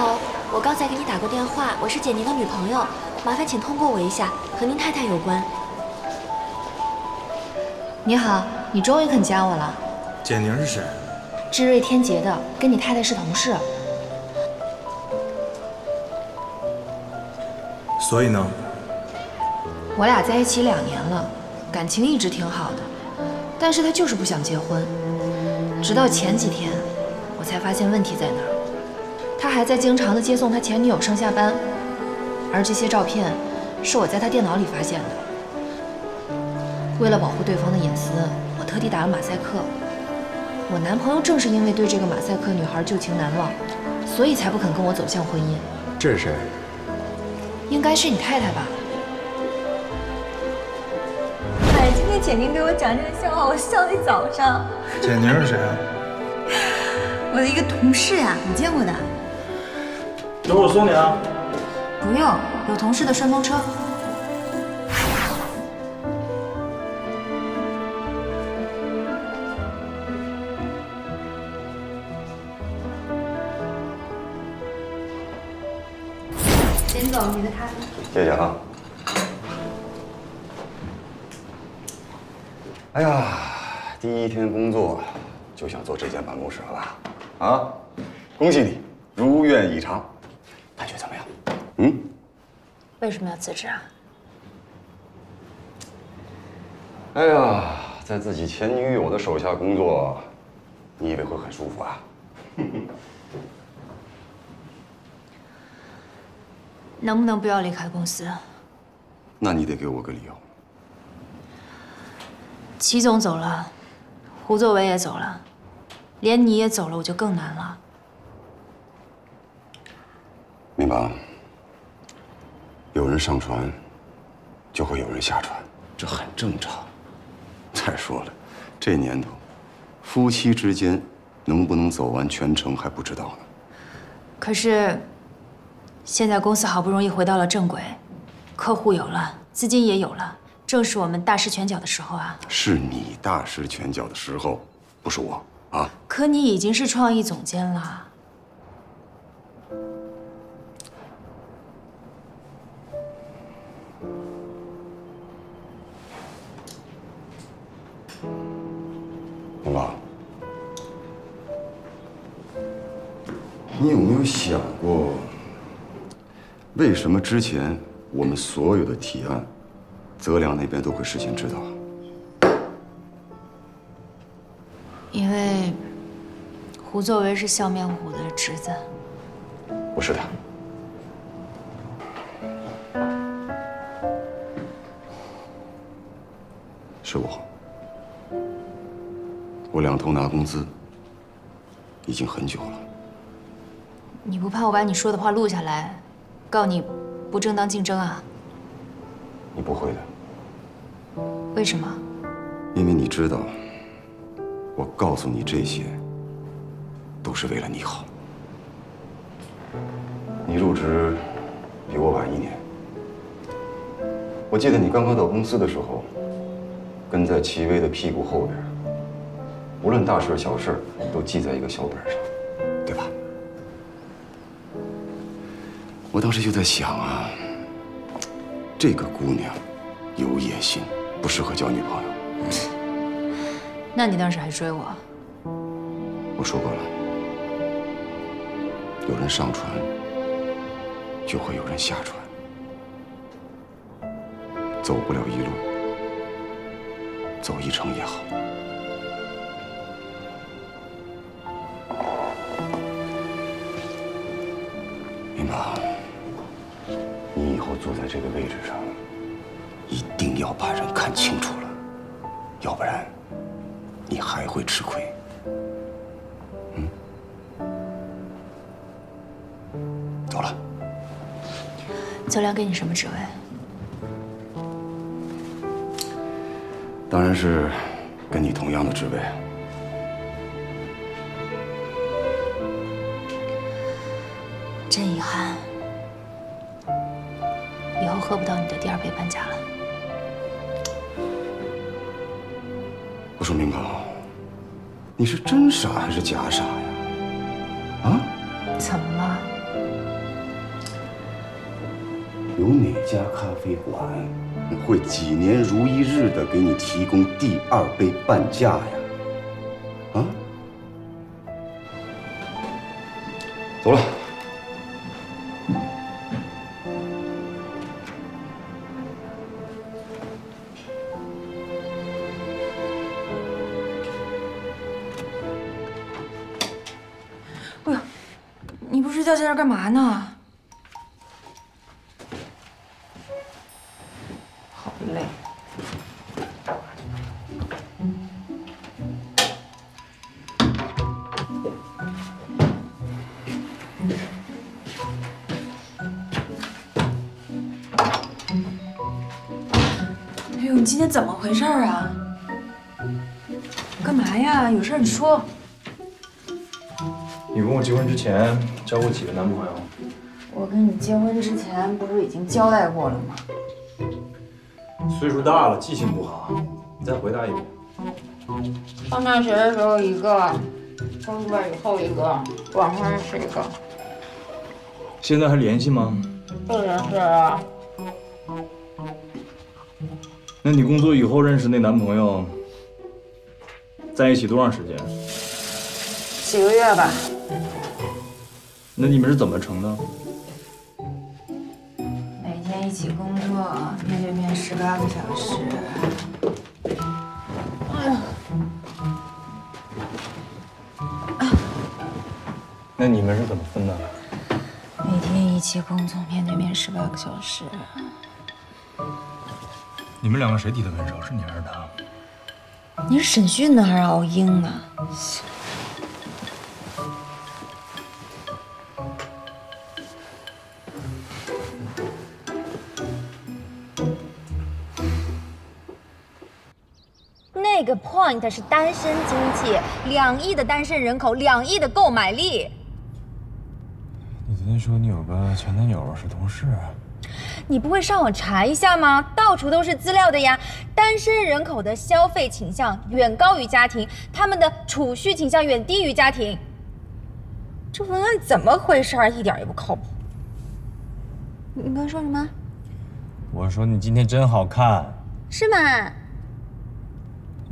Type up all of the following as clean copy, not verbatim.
好，我刚才给你打过电话，我是简宁的女朋友，麻烦请通过我一下，和您太太有关。你好，你终于肯加我了。简宁是谁？智瑞天杰的，跟你太太是同事。所以呢？我俩在一起2年了，感情一直挺好的，但是他就是不想结婚。直到前几天，我才发现问题在哪儿。他还在经常的接送他前女友上下班，而这些照片是我在他电脑里发现的。为了保护对方的隐私，我特地打了马赛克。我男朋友正是因为对这个马赛克女孩旧情难忘，所以才不肯跟我走向婚姻。这是谁？应该是你太太吧？哎，今天简宁给我讲这个笑话，我笑了一早上。简宁是谁啊？我的一个同事呀，你见过的。等会儿我送你啊。不用，有同事的顺风车。简总，你的咖啡。谢谢啊。哎呀，第一天工作就想做这间办公室了吧？啊，恭喜你，如愿以偿。感觉怎么样？嗯？为什么要辞职啊？哎呀，在自己前女友的手下工作，你以为会很舒服啊？能不能不要离开公司？那你得给我个理由。齐总走了，胡作为也走了，连你也走了，我就更难了。明白。有人上船，就会有人下船，这很正常。再说了，这年头，夫妻之间能不能走完全程还不知道呢。可是，现在公司好不容易回到了正轨，客户有了，资金也有了，正是我们大施拳脚的时候啊！是你大施拳脚的时候，不是我啊！可你已经是创意总监了。明宝，你有没有想过，为什么之前我们所有的提案，泽良那边都会事先知道？因为胡作为是笑面虎的侄子。不是的。是我。我两头拿工资，已经很久了。你不怕我把你说的话录下来，告你不正当竞争啊？你不会的。为什么？因为你知道，我告诉你这些，都是为了你好。你入职比我晚1年，我记得你刚刚到公司的时候，跟在齐薇的屁股后边，无论大事小事都记在一个小本上，对吧？我当时就在想啊，这个姑娘有野心，不适合交女朋友。那你当时还追我？我说过了，有人上船，就会有人下船，走不了一路，走一程也好。明白，你以后坐在这个位置上，一定要把人看清楚了，要不然你还会吃亏。走了。泽良给你什么职位？当然是跟你同样的职位。真遗憾，以后喝不到你的第2杯半价了。我说明宝，你是真傻还是假傻呀？啊？怎么了？有哪家咖啡馆会几年如一日的给你提供第2杯半价呀？啊？走了。哎呦，你不睡觉在这干嘛呢？好累。哎呦，你今天怎么回事啊？干嘛呀？有事你说。你跟我结婚之前交过几个男朋友？我跟你结婚之前不是已经交代过了吗？岁数大了，记性不好，你再回答一遍。上大学的时候一个，工作以后一个，网上认识一个。现在还联系吗？不联系了。那你工作以后认识那男朋友，在一起多长时间？几个月吧。那你们是怎么成的？每天一起工作，面对面18个小时。那你们是怎么分的？每天一起工作，面对面18个小时。你们两个谁提的分手？是你还是他？你是审讯呢还是熬鹰呢？那个 point 是单身经济，2亿的单身人口，2亿的购买力。你昨天说你有个前男友是同事，你不会上网查一下吗？到处都是资料的呀。单身人口的消费倾向远高于家庭，他们的储蓄倾向远低于家庭。这文案怎么回事？一点也不靠谱。你刚说什么？我说你今天真好看。是吗？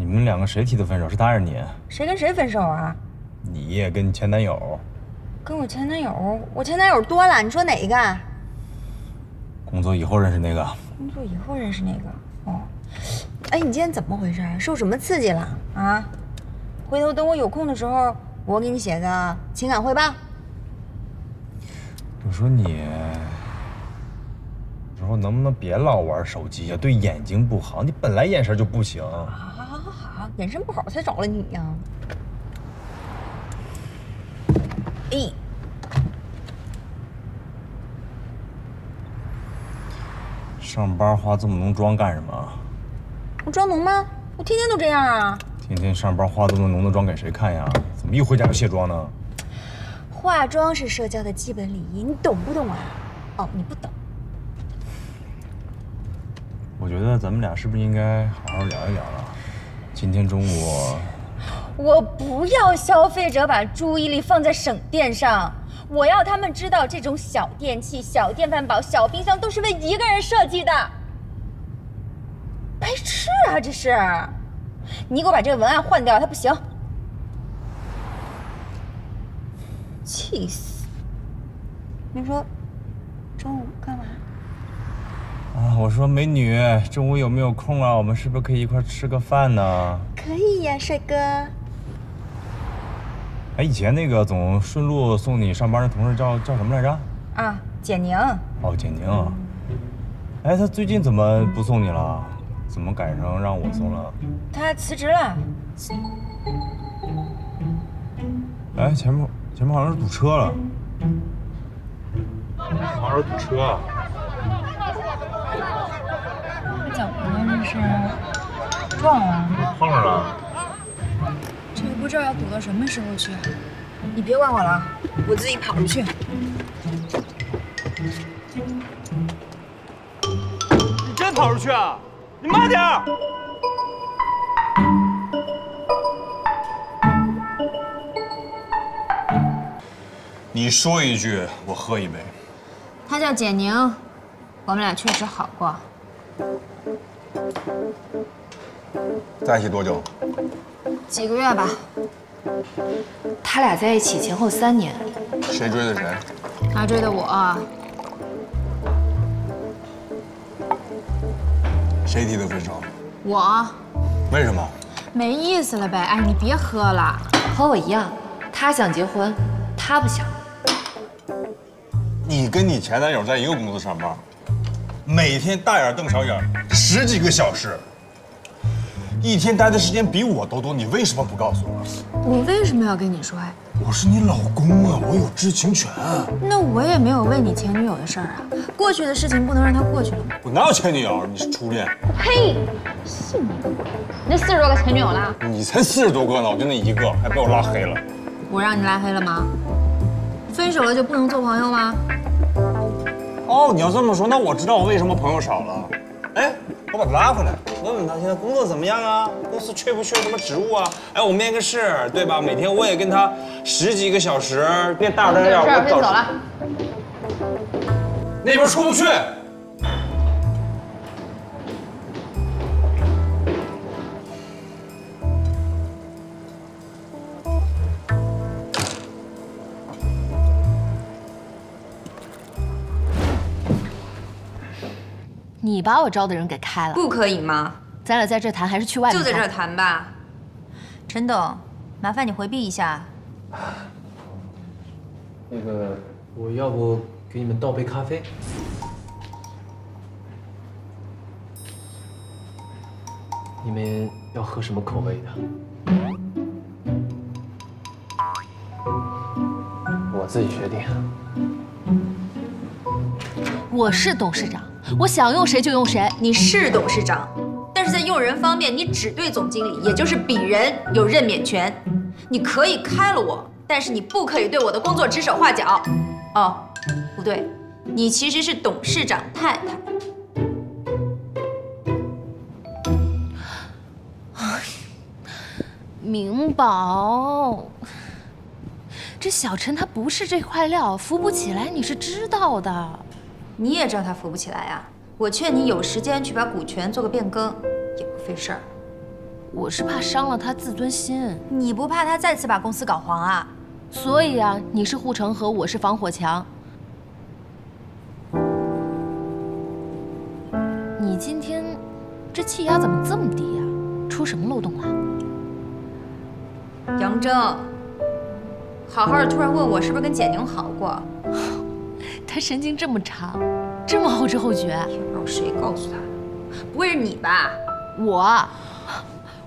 你们两个谁提的分手？是他还是你？谁跟谁分手啊？你也跟你前男友？跟我前男友？我前男友多了，你说哪一个？工作以后认识那个。工作以后认识那个。哦，哎，你今天怎么回事？受什么刺激了啊？回头等我有空的时候，我给你写个情感汇报。我说你，我说能不能别老玩手机呀？对眼睛不好。你本来眼神就不行。好，眼神不好才找了你呀。哎，上班化这么浓妆干什么？我妆浓吗？我天天都这样啊。天天上班化这么浓的妆给谁看呀？怎么一回家就卸妆呢？化妆是社交的基本礼仪，你懂不懂啊？哦，你不懂。我觉得咱们俩是不是应该好好聊一聊了？今天中午，我不要消费者把注意力放在省电上，我要他们知道这种小电器、小电饭煲、小冰箱都是为一个人设计的。白痴啊，这是！你给我把这个文案换掉，它不行。气死！你说中午干嘛？啊，我说美女，中午有没有空啊？我们是不是可以一块吃个饭呢？可以呀，帅哥。哎，以前那个总顺路送你上班的同事叫什么来着？啊，简宁。哦，简宁。哎，他最近怎么不送你了？怎么改成让我送了？他辞职了。哎，前面好像是堵车了。好像是堵车啊。怎么了？这是撞了？碰上了。这个不知道要堵到什么时候去。你别管我了，我自己跑出去。你真跑出去啊？你慢点儿！你说一句，我喝一杯。她叫简宁，我们俩确实好过。在一起多久？几个月吧。他俩在一起前后3年。谁追的谁？他追的我。谁提的分手？我。为什么？没意思了呗。哎，你别喝了。和我一样，他想结婚，他不想。你跟你前男友在一个公司上班，每天大眼瞪小眼，10几个小时，一天待的时间比我都多，你为什么不告诉我？我为什么要跟你说呀？我是你老公啊，我有知情权。那我也没有问你前女友的事儿啊，过去的事情不能让它过去了吗？我哪有前女友？你是初恋。呸！信你个鬼！你那40多个前女友了？你才40多个呢，我就那一个，还被我拉黑了。我让你拉黑了吗？分手了就不能做朋友吗？哦，你要这么说，那我知道我为什么朋友少了。哎，我把他拉回来，问问他现在工作怎么样啊？公司缺不缺什么职务啊？哎，我面个试，对吧？每天我也跟他10几个小时，别大着眼。先走了。那边出不去。你把我招的人给开了，不可以吗？咱俩在这谈还是去外面谈？就在这儿谈吧。陈董，麻烦你回避一下。那个，我要不给你们倒杯咖啡？你们要喝什么口味的？我自己决定。我是董事长，我想用谁就用谁。你是董事长，但是在用人方面，你只对总经理，也就是鄙人有任免权。你可以开了我，但是你不可以对我的工作指手画脚。哦，不对，你其实是董事长太太。明宝，这小陈他不是这块料，扶不起来，你是知道的。你也知道他扶不起来呀。我劝你有时间去把股权做个变更，也不费事儿。我是怕伤了他自尊心。你不怕他再次把公司搞黄啊？所以啊，你是护城河，我是防火墙。你今天这气压怎么这么低呀？出什么漏洞了？杨铮，好好的突然问我是不是跟简宁好过？他神经这么长，这么后知后觉。也不知道谁告诉他的，不会是你吧？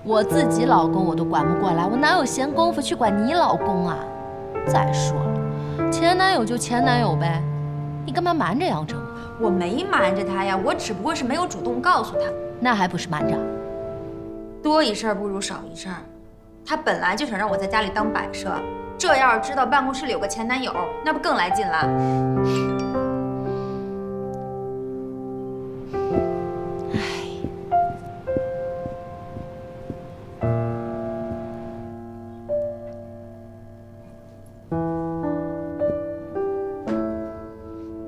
我自己老公我都管不过来，我哪有闲工夫去管你老公啊？再说了，前男友就前男友呗，你干嘛瞒着杨铮？我没瞒着他呀，我只不过是没有主动告诉他。那还不是瞒着？多一事不如少一事。他本来就想让我在家里当摆设，这要是知道办公室里有个前男友，那不更来劲了？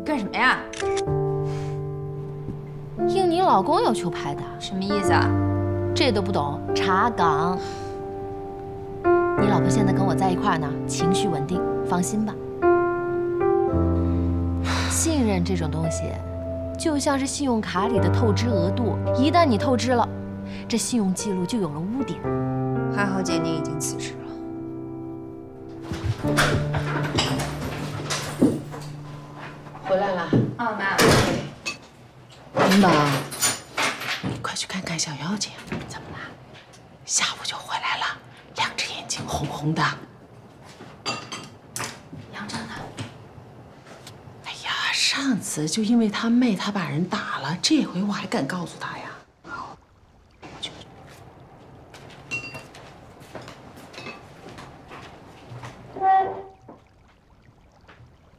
干什么呀？应你老公要求拍的。什么意思啊？这都不懂？查岗。你老婆现在跟我在一块儿呢，情绪稳定，放心吧。信任这种东西，就像是信用卡里的透支额度，一旦你透支了，这信用记录就有了污点。还好简宁已经辞职了。回来了。啊，妈。明宝，你快去看看小妖精，怎么了？下午就回来了，2只眼睛红红的。杨铮呢？哎呀，上次就因为他妹他把人打了，这回我还敢告诉他呀？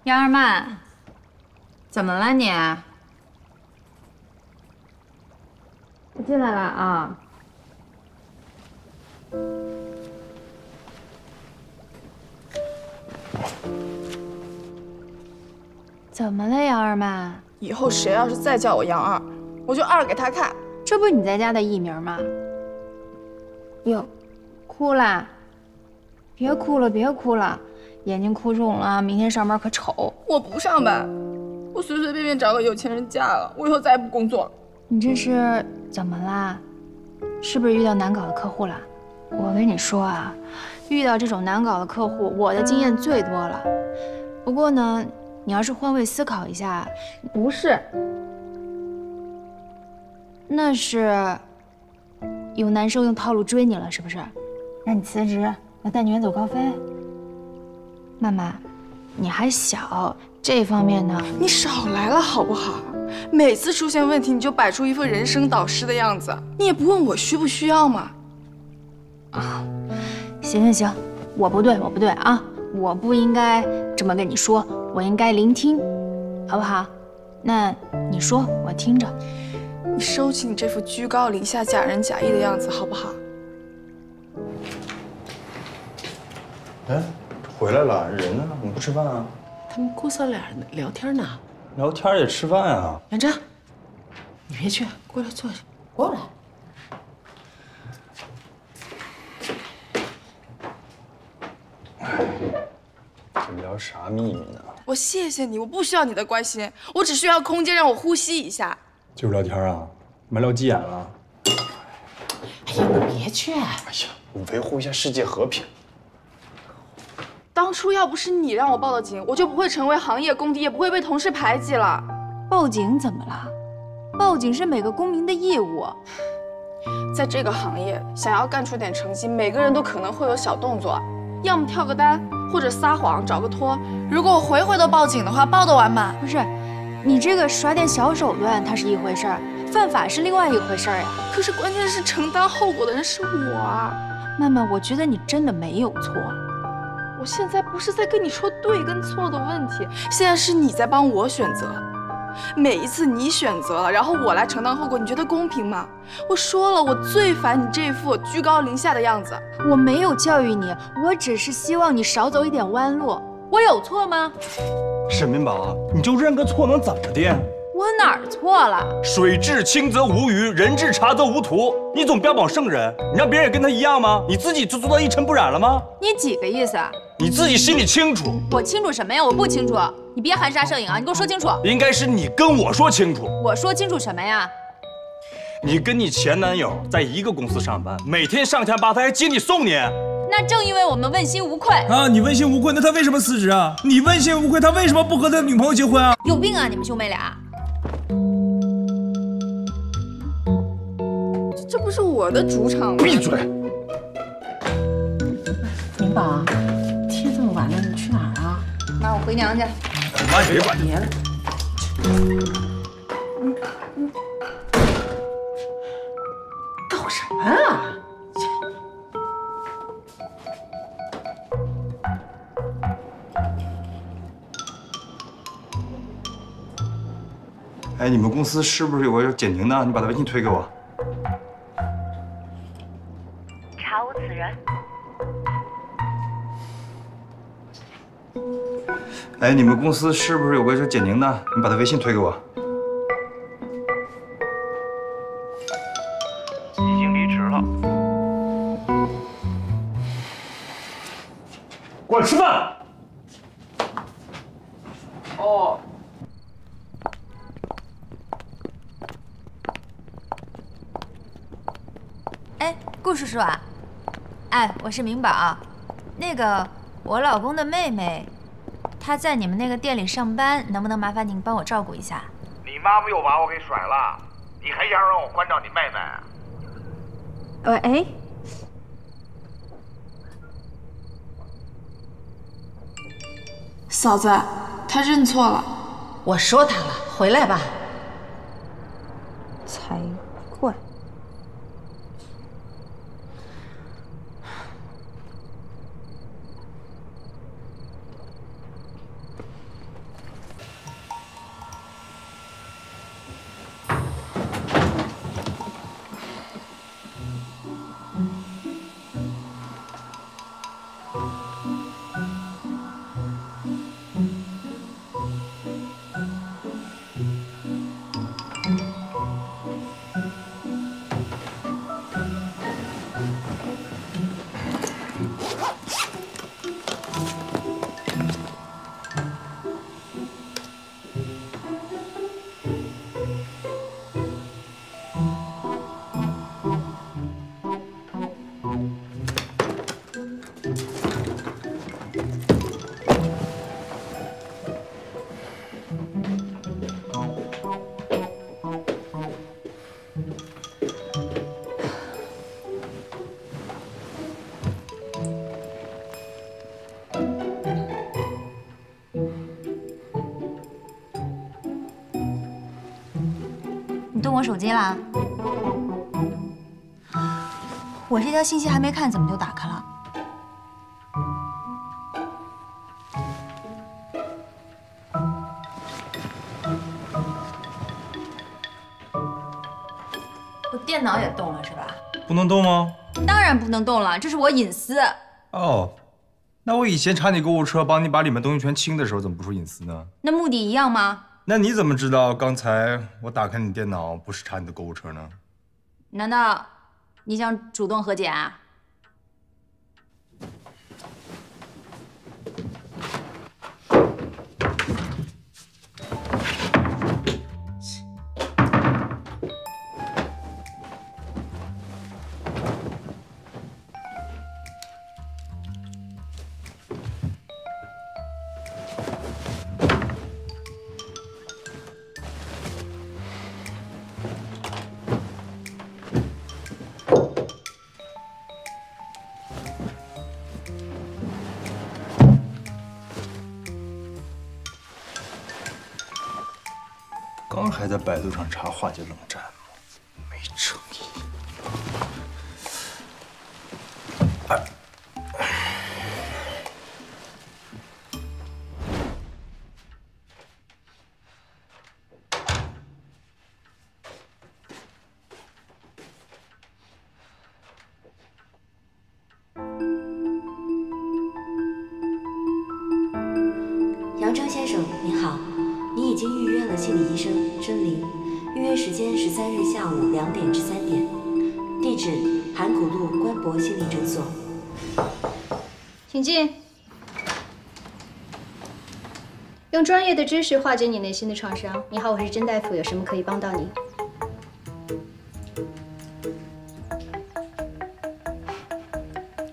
杨二曼，怎么了你？我进来了啊。怎么了，杨二妈？以后谁要是再叫我杨二，我就二给他看。这不是你在家的艺名吗？哟，哭啦！别哭了，别哭了，眼睛哭肿了，明天上班可丑。我不上班，我随随便便找个有钱人嫁了，我以后再也不工作了。你这是怎么啦？是不是遇到难搞的客户了？我跟你说啊，遇到这种难搞的客户，我的经验最多了。不过呢，你要是换位思考一下，不是，那是有男生用套路追你了，是不是？让你辞职，要带你远走高飞。曼曼，你还小，这方面呢，你少来了好不好？每次出现问题你就摆出一副人生导师的样子，你也不问我需不需要吗？啊，行，我不对啊，我不应该这么跟你说，我应该聆听，好不好？那你说，我听着。你收起你这副居高临下、假仁假义的样子，好不好？哎，回来了，人呢？怎么不吃饭啊？他们姑嫂俩聊天呢。聊天也吃饭啊？杨真，你别去，过来坐下。过来。这聊啥秘密呢？我谢谢你，我不需要你的关心，我只需要空间让我呼吸一下。就是聊天啊？没聊急眼了？哎呀，你别去。哎呀，我维护一下世界和平。当初要不是你让我报的警，我就不会成为行业公敌，也不会被同事排挤了。报警怎么了？报警是每个公民的义务。在这个行业，想要干出点成绩，每个人都可能会有小动作，要么跳个单，或者撒谎找个托。如果我回回都报警的话，报得完吗？不是，你这个耍点小手段，它是一回事儿，犯法是另外一回事儿呀。可是关键是承担后果的人是我啊。曼曼，我觉得你真的没有错。我现在不是在跟你说对跟错的问题，现在是你在帮我选择。每一次你选择了，然后我来承担后果，你觉得公平吗？我说了，我最烦你这副居高临下的样子。我没有教育你，我只是希望你少走一点弯路。我有错吗？沈明宝，你就认个错能怎么的？我哪儿错了？水至清则无鱼，人至察则无徒。你总标榜圣人，你让别人也跟他一样吗？你自己就做到一尘不染了吗？你几个意思啊？你自己心里清楚。我清楚什么呀？我不清楚。你别含沙射影啊！你给我说清楚。应该是你跟我说清楚。我说清楚什么呀？你跟你前男友在一个公司上班，每天上下班他还接你送你。那正因为我们问心无愧啊！你问心无愧，那他为什么辞职啊？你问心无愧，他为什么不和他女朋友结婚啊？有病啊！你们兄妹俩。这不是我的主场吗？闭嘴！明宝，天这么晚了，你去哪儿啊？妈，我回娘家。妈，你别管。别了。搞什么啊？哎，你们公司是不是有个叫简宁的？你把他微信推给我。查无此人。哎，你们公司是不是有个叫简宁的？你把他微信推给我。已经离职了。过来吃饭。哦。哎，顾叔叔啊，哎，我是明宝，那个我老公的妹妹，她在你们那个店里上班，能不能麻烦您帮我照顾一下？你妈不又把我给甩了？你还想让我关照你妹妹？喂，哎，嫂子，她认错了。我说她了，回来吧。才怪。动我手机啦？我这条信息还没看，怎么就打开了？我电脑也动了是吧？不能动吗？当然不能动了，这是我隐私。哦，那我以前查你购物车，帮你把里面东西全清的时候，怎么不说隐私呢？那目的一样吗？那你怎么知道刚才我打开你电脑不是查你的购物车呢？难道你想主动和解啊？刚还在百度上查化解冷战，没诚意。杨征先生，您好，您已经预约了心理医生甄玲，预约时间13日下午2点至3点，地址函谷路关博心理诊所。请进。用专业的知识化解你内心的创伤。你好，我是甄大夫，有什么可以帮到你？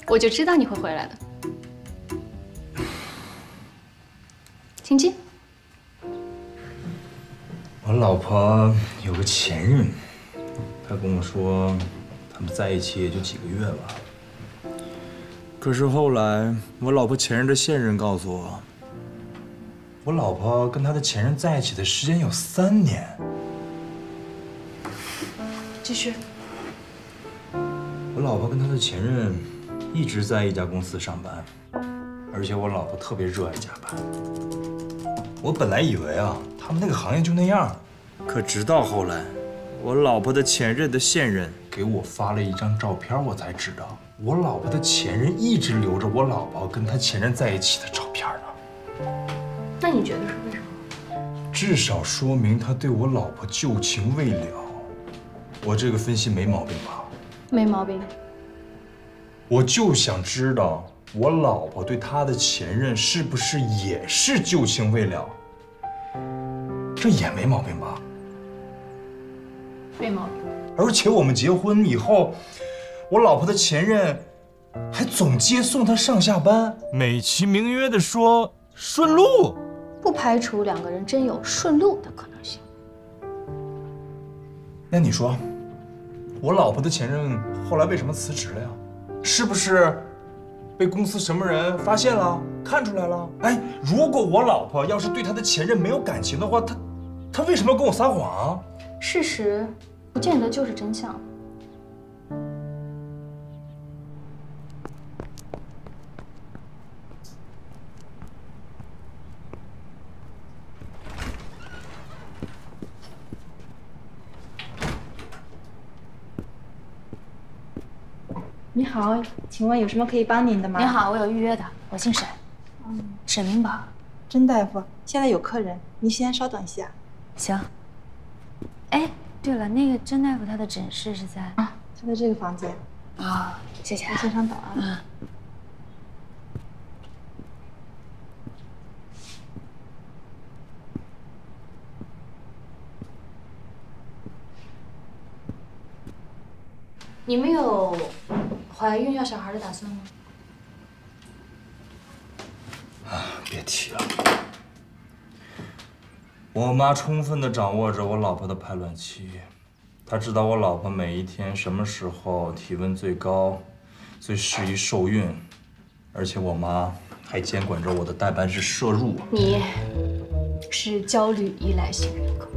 我就知道你会回来的。请进。我老婆有个前任，她跟我说，他们在一起也就几个月吧。可是后来，我老婆前任的现任告诉我，我老婆跟她的前任在一起的时间有3年。继续。我老婆跟她的前任一直在一家公司上班，而且我老婆特别热爱加班。我本来以为啊，他们那个行业就那样，可直到后来，我老婆的前任的现任给我发了一张照片，我才知道，我老婆的前任一直留着我老婆跟他前任在一起的照片呢。那你觉得是为什么？至少说明他对我老婆旧情未了。我这个分析没毛病吧？没毛病。我就想知道，我老婆对她的前任是不是也是旧情未了？这也没毛病吧？没毛病。而且我们结婚以后，我老婆的前任还总接送她上下班，美其名曰的说顺路。不排除2个人真有顺路的可能性。那你说，我老婆的前任后来为什么辞职了呀？是不是被公司什么人发现了，看出来了？哎，如果我老婆要是对她的前任没有感情的话，她为什么要跟我撒谎啊？事实不见得就是真相。你好，请问有什么可以帮您的吗？你好，我有预约的，我姓沈，沈明宝。甄大夫，现在有客人，您先稍等一下。行。哎，对了，那个甄大夫他的诊室是在啊，就在这个房间。啊，谢谢。您先稍等啊。你们有怀孕要小孩的打算吗？别提了，我妈充分地掌握着我老婆的排卵期，她知道我老婆每一天什么时候体温最高，最适宜受孕，而且我妈还监管着我的代办式摄入。你是焦虑依赖型人格。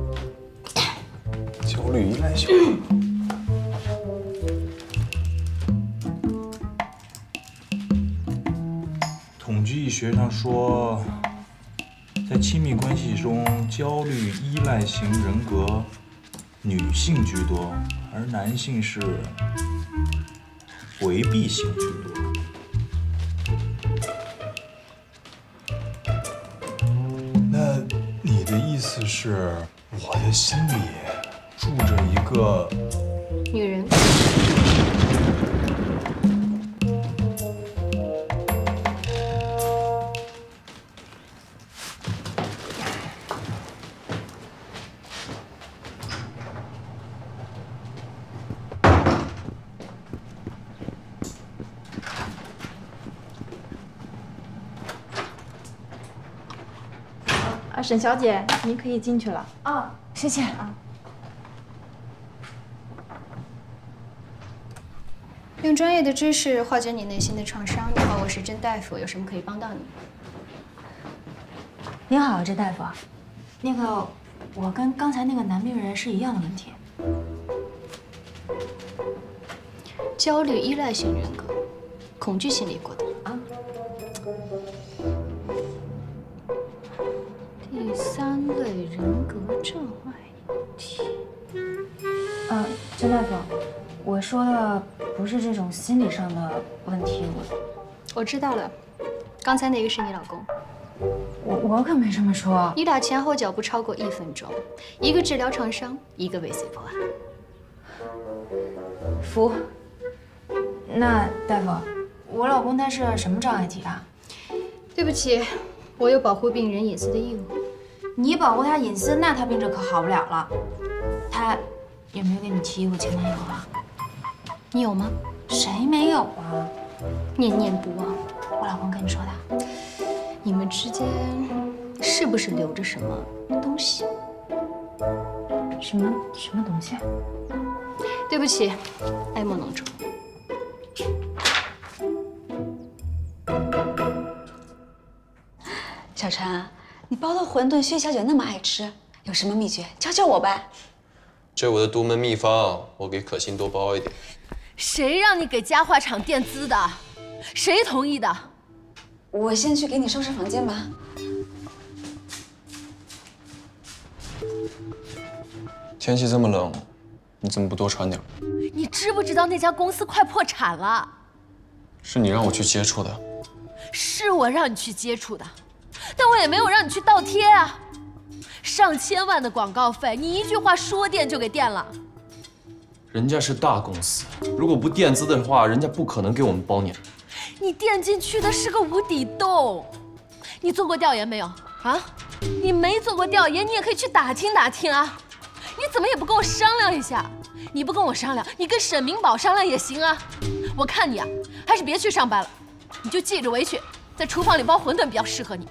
焦焦虑依赖型。统计学上说，在亲密关系中，焦虑依赖型人格女性居多，而男性是回避型居多。那你的意思是，我的心里住着一个女人？沈小姐，您可以进去了。哦，谢谢啊。用专业的知识化解你内心的创伤。你好，我是甄大夫，有什么可以帮到你？您好，甄大夫。那个，我跟刚才那个男病人是一样的问题。焦虑依赖型人格，恐惧心理过度啊。第3类人格障碍体。甄大夫，我说的不是这种心理上的问题，我知道了，刚才那个是你老公。我可没这么说。你俩前后脚不超过1分钟，一个治疗创伤，一个尾随破案。服。那大夫，我老公他是什么障碍体啊？对不起，我有保护病人隐私的义务。你保护他隐私，那他病这可好不了了。他有没有给你提过前男友啊？你有吗？谁没有啊？念念不忘。我老公跟你说的。你们之间是不是留着什么东西？什么东西？对不起，爱莫能助。小陈，你包的馄饨薛小姐那么爱吃，有什么秘诀？教教我呗。这我的独门秘方，我给可心多包一点。谁让你给家化厂垫资的？谁同意的？我先去给你收拾房间吧。天气这么冷，你怎么不多穿点？你知不知道那家公司快破产了？是你让我去接触的。是我让你去接触的，但我也没有让你去倒贴啊。上千万的广告费，你一句话说垫就给垫了。人家是大公司，如果不垫资的话，人家不可能给我们包年。你垫进去的是个无底洞。你做过调研没有啊？你没做过调研，你也可以去打听打听啊。你怎么也不跟我商量一下？你不跟我商量，你跟沈明宝商量也行啊。我看你啊，还是别去上班了，你就记着回去，在厨房里包馄饨比较适合你。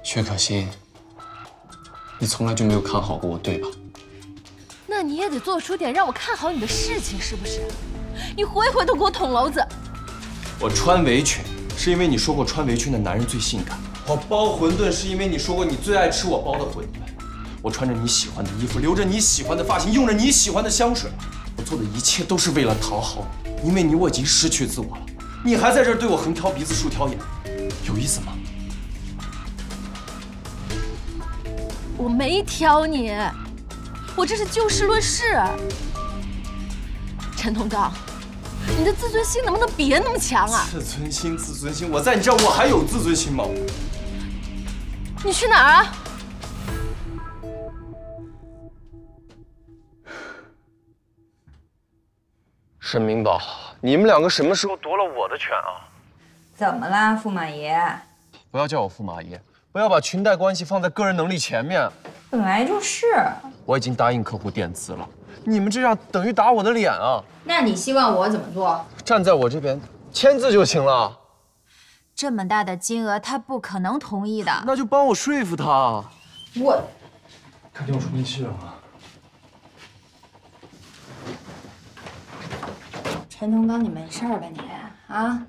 薛可心，你从来就没有看好过我，对吧？那你也得做出点让我看好你的事情，是不是？你回回都给我捅娄子。我穿围裙是因为你说过穿围裙的男人最性感。我包馄饨是因为你说过你最爱吃我包的馄饨。我穿着你喜欢的衣服，留着你喜欢的发型，用着你喜欢的香水。我做的一切都是为了讨好你，因为你我已经失去自我了。你还在这儿对我横挑鼻子竖挑眼，有意思吗？我没挑你，我这是就事论事。陈同刚，你的自尊心能不能别那么强啊？自尊心，自尊心，我在你这儿我还有自尊心吗？你去哪儿啊？沈明宝，你们两个什么时候夺了我的权啊？怎么啦，驸马爷？不要叫我驸马爷，不要把裙带关系放在个人能力前面。本来就是。我已经答应客户垫资了，你们这样等于打我的脸啊！那你希望我怎么做？站在我这边，签字就行了。这么大的金额，他不可能同意的。那就帮我说服他。我看见我充电器了吗？陈同刚，你没事吧你？啊？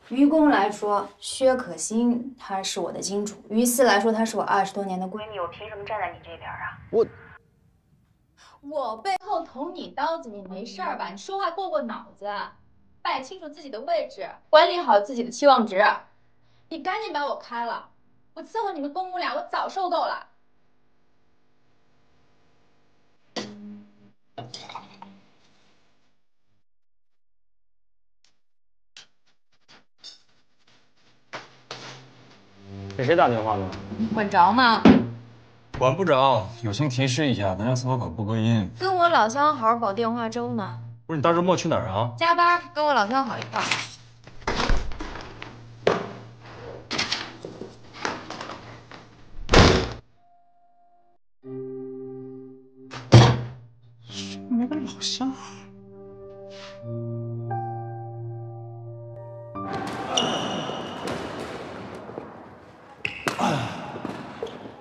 于公来说，薛可欣她是我的金主；于私来说，她是我20多年的闺蜜，我凭什么站在你这边啊？我背后捅你刀子，你没事吧？你说话过脑子，摆清楚自己的位置，管理好自己的期望值。你赶紧把我开了，我伺候你们公母俩，我早受够了。给谁打电话呢？管着吗？管不着，友情提示一下，咱家司法口不隔音。跟我老相好搞电话粥呢。不是你大周末去哪儿啊？加班，跟我老相好一块儿。你个老相好。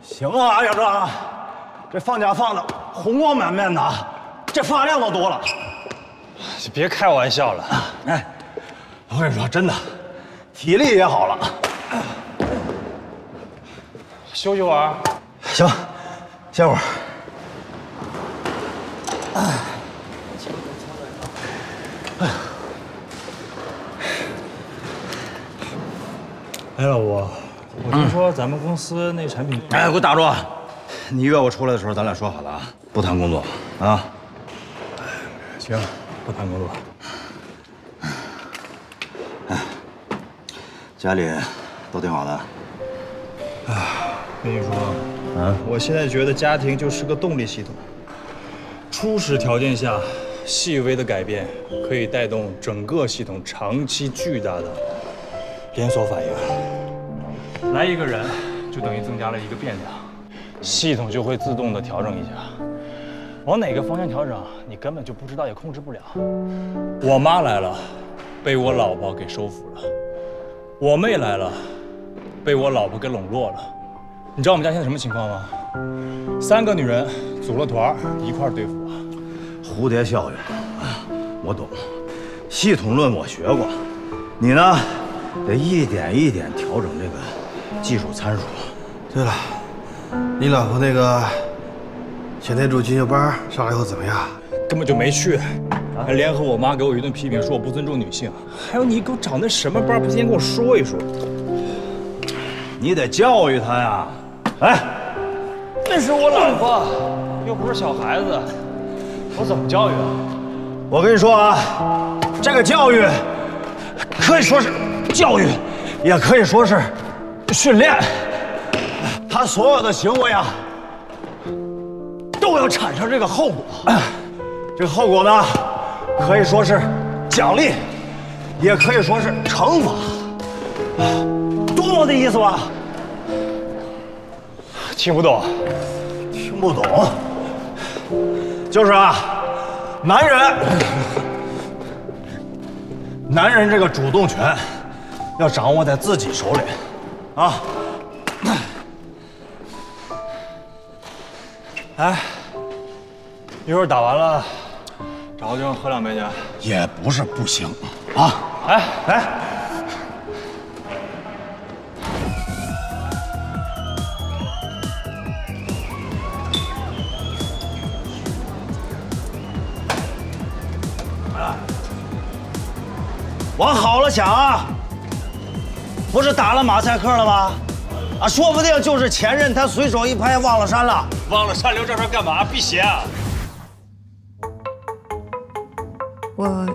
行啊，小郑，这放假放的红光满面的，这发量都多了。就别开玩笑了。哎，我跟你说，真的，体力也好了。休息会儿。行，歇会儿。哎，老吴，我听说咱们公司那产品……哎，给我打住！你约我出来的时候，咱俩说好了啊，不谈工作啊。行，不谈工作。哎，家里都挺好的。哎，跟你说，我现在觉得家庭就是个动力系统，初始条件下，细微的改变可以带动整个系统长期巨大的连锁反应。来一个人，就等于增加了一个变量，系统就会自动的调整一下。往哪个方向调整，你根本就不知道，也控制不了。我妈来了，被我老婆给收服了；我妹来了，被我老婆给笼络了。你知道我们家现在什么情况吗？3个女人组了团一块对付我。蝴蝶效应啊，我懂，系统论我学过。你呢，得一点一点调整这个技术参数。对了，你老婆那个前台主进修班上来以后怎么样？根本就没去，还联合我妈给我一顿批评，说我不尊重女性。还有你给我找那什么班，不先跟我说一说？你得教育她呀！哎，那是我老婆，又不是小孩子，我怎么教育啊？我跟你说啊，这个教育可以说是教育，也可以说是训练。他所有的行为啊，都要产生这个后果。这个后果呢，可以说是奖励，也可以说是惩罚。懂我的意思吧？听不懂，听不懂，就是啊，男人这个主动权要掌握在自己手里，啊。哎，一会儿打完了，找个地方喝2杯去。也不是不行，啊！哎，往好了想啊，不是打了马赛克了吗？啊，说不定就是前任他随手一拍忘了删了。忘了删留照片干嘛？辟邪啊！我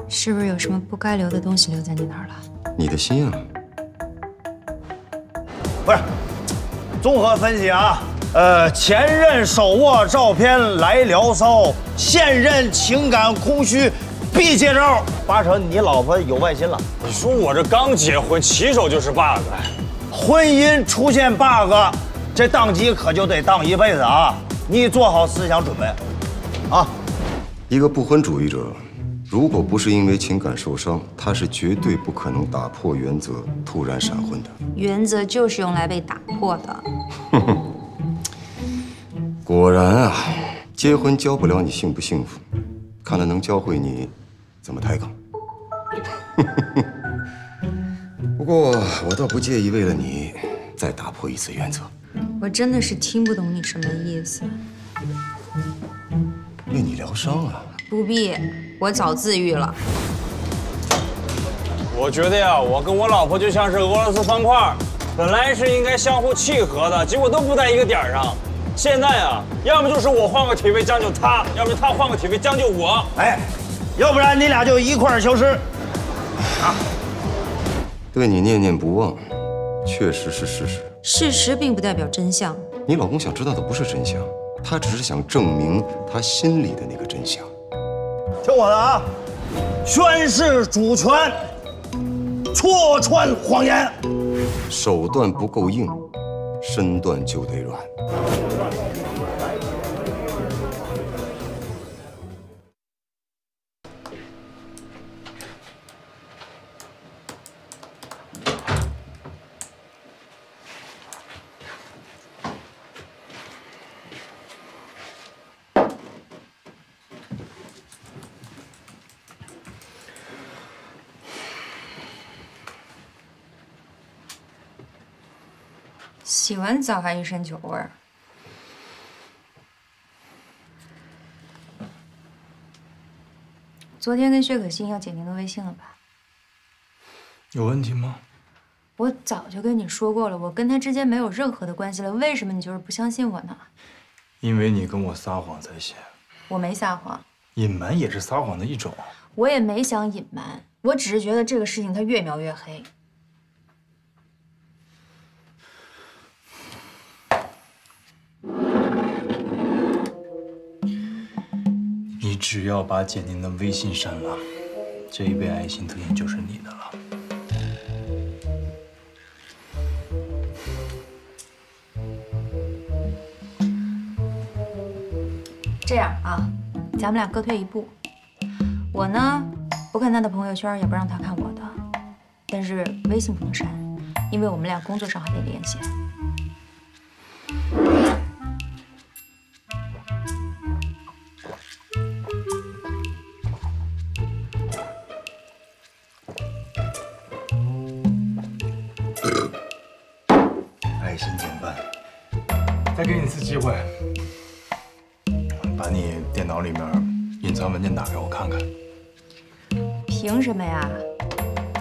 是不是有什么不该留的东西留在你那儿了？你的心啊？不是，综合分析啊，前任手握照片来聊骚，现任情感空虚，必接招。8成你老婆有外心了。你说我这刚结婚，起手就是 bug。婚姻出现 bug， 这宕机可就得宕一辈子啊！你做好思想准备，啊！一个不婚主义者，如果不是因为情感受伤，他是绝对不可能打破原则突然闪婚的。原则就是用来被打破的。果然啊，结婚教不了你幸不幸福，看来能教会你怎么抬杠。过我倒不介意为了你再打破一次原则。我真的是听不懂你什么意思。为你疗伤啊？不必，我早自愈了。我觉得呀，我跟我老婆就像是俄罗斯方块，本来是应该相互契合的，结果都不在一个点上。现在啊，要么就是我换个体位将就她，要么他换个体位将就我。哎，要不然你俩就一块儿消失。啊，对你念念不忘，确实是事实。事实并不代表真相。你老公想知道的不是真相，他只是想证明他心里的那个真相。听我的啊，宣誓主权，戳穿谎言。手段不够硬，身段就得软。洗完澡还一身酒味儿。昨天跟薛可欣要解您的微信了吧？有问题吗？我早就跟你说过了，我跟他之间没有任何的关系了，为什么你就是不相信我呢？因为你跟我撒谎在先。我没撒谎，隐瞒也是撒谎的一种。我也没想隐瞒，我只是觉得这个事情它越描越黑。你只要把简宁的微信删了，这一杯爱心特饮就是你的了。这样啊，咱们俩各退一步。我呢，不看他的朋友圈，也不让他看我的，但是微信不能删，因为我们俩工作上还得联系。爱心减半，再给你一次机会，把你电脑里面隐藏文件打开，我看看。凭什么呀？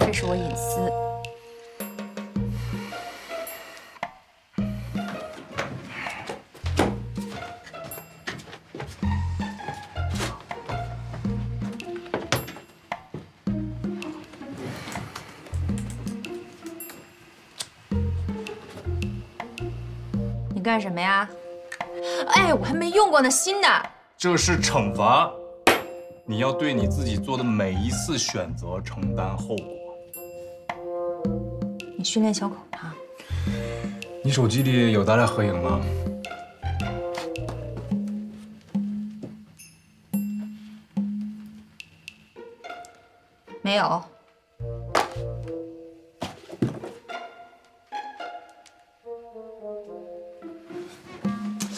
这是我隐私。你干什么呀？哎，我还没用过呢，新的。这是惩罚，你要对你自己做的每一次选择承担后果。你训练小狗呢？你手机里有咱俩合影吗？没有。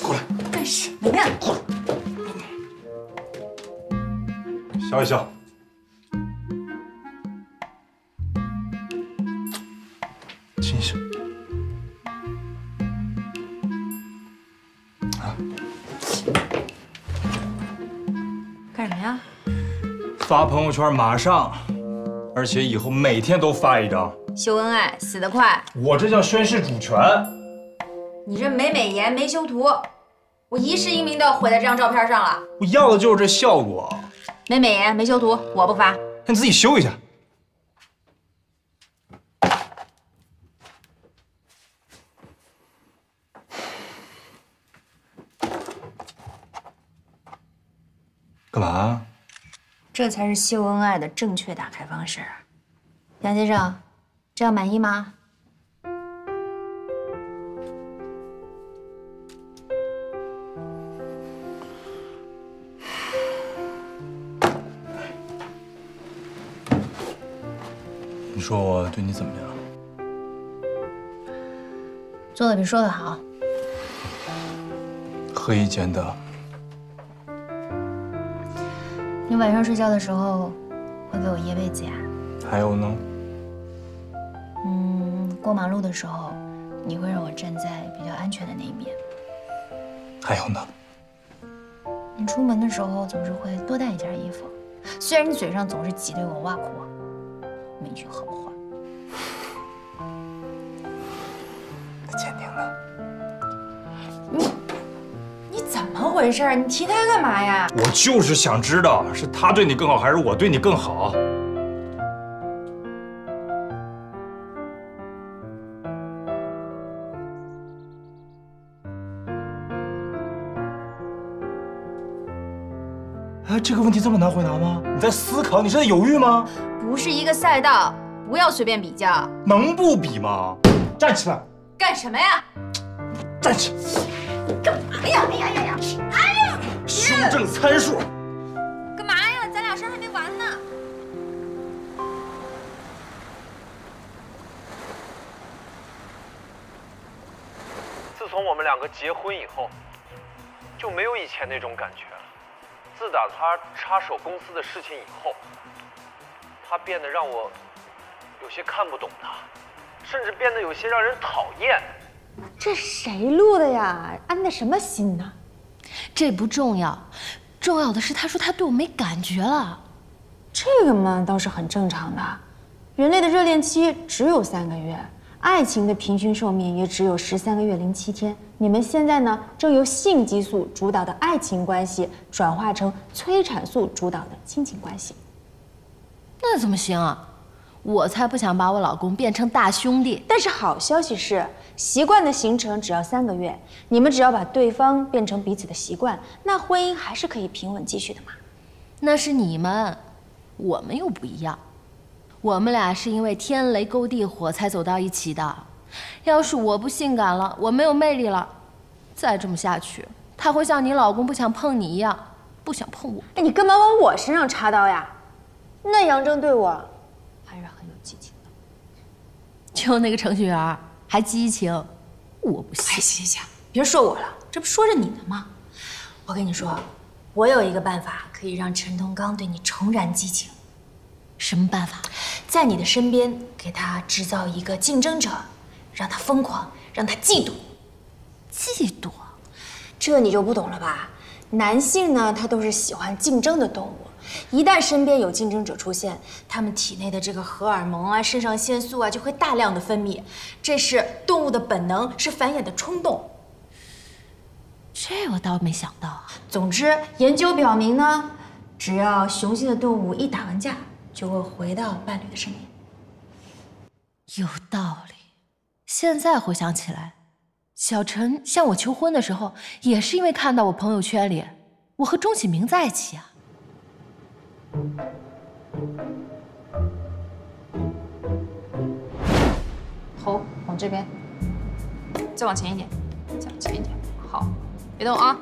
过来。干什么呀？笑一笑。亲一下。啊！干什么呀？发朋友圈马上，而且以后每天都发一张。秀恩爱，死得快。我这叫宣示主权。你这没美颜没修图，我一世英名都要毁在这张照片上了。我要的就是这效果。没美颜没修图，我不发。那你自己修一下。干嘛？这才是秀恩爱的正确打开方式。杨先生，这样满意吗？你说我对你怎么样？做的比说的好。何以见得？你晚上睡觉的时候会给我掖被子呀？还有呢？过马路的时候，你会让我站在比较安全的那一面。还有呢？你出门的时候总是会多带一件衣服，虽然你嘴上总是挤兑我挖苦我，没句好话。那坚定呢？你怎么回事？你提他干嘛呀？我就是想知道，是他对你更好，还是我对你更好？哎，这个问题这么难回答吗？你在思考？你是在犹豫吗？不是一个赛道，不要随便比较。能不比吗？站起来！干什么呀？站起！干嘛呀？哎呀呀呀！哎呀！修正参数。干嘛呀？咱俩事儿还没完呢。自从我们两个结婚以后，就没有以前那种感觉了。自打他插手公司的事情以后，他变得让我有些看不懂他，甚至变得有些让人讨厌。这谁录的呀？安的什么心呢？这不重要，重要的是他说他对我没感觉了。这个嘛倒是很正常的，人类的热恋期只有3个月，爱情的平均寿命也只有13个月07天。你们现在呢，正由性激素主导的爱情关系转化成催产素主导的亲情关系。那怎么行啊？我才不想把我老公变成大兄弟。但是好消息是，习惯的形成只要3个月，你们只要把对方变成彼此的习惯，那婚姻还是可以平稳继续的嘛。那是你们，我们又不一样。我们俩是因为天雷勾地火才走到一起的。要是我不性感了，我没有魅力了，再这么下去，他会像你老公不想碰你一样，不想碰我。哎，你干嘛往我身上插刀呀？那杨正对我还是很有激情的。就那个程序员还激情，我不信。哎，行行行，别说我了，这不说着你呢吗？我跟你说，我有一个办法可以让陈同刚对你重燃激情。什么办法？在你的身边给他制造一个竞争者，让他疯狂，让他嫉妒。嫉妒？这你就不懂了吧？男性呢，他都是喜欢竞争的动物。一旦身边有竞争者出现，他们体内的这个荷尔蒙啊、肾上腺素啊就会大量的分泌，这是动物的本能，是繁衍的冲动。这我倒没想到啊。总之，研究表明呢，只要雄性的动物一打完架，就会回到伴侣的身边。有道理。现在回想起来，小陈向我求婚的时候，也是因为看到我朋友圈里我和钟启明在一起啊。头往这边，再往前一点，再往前一点。好，别动啊。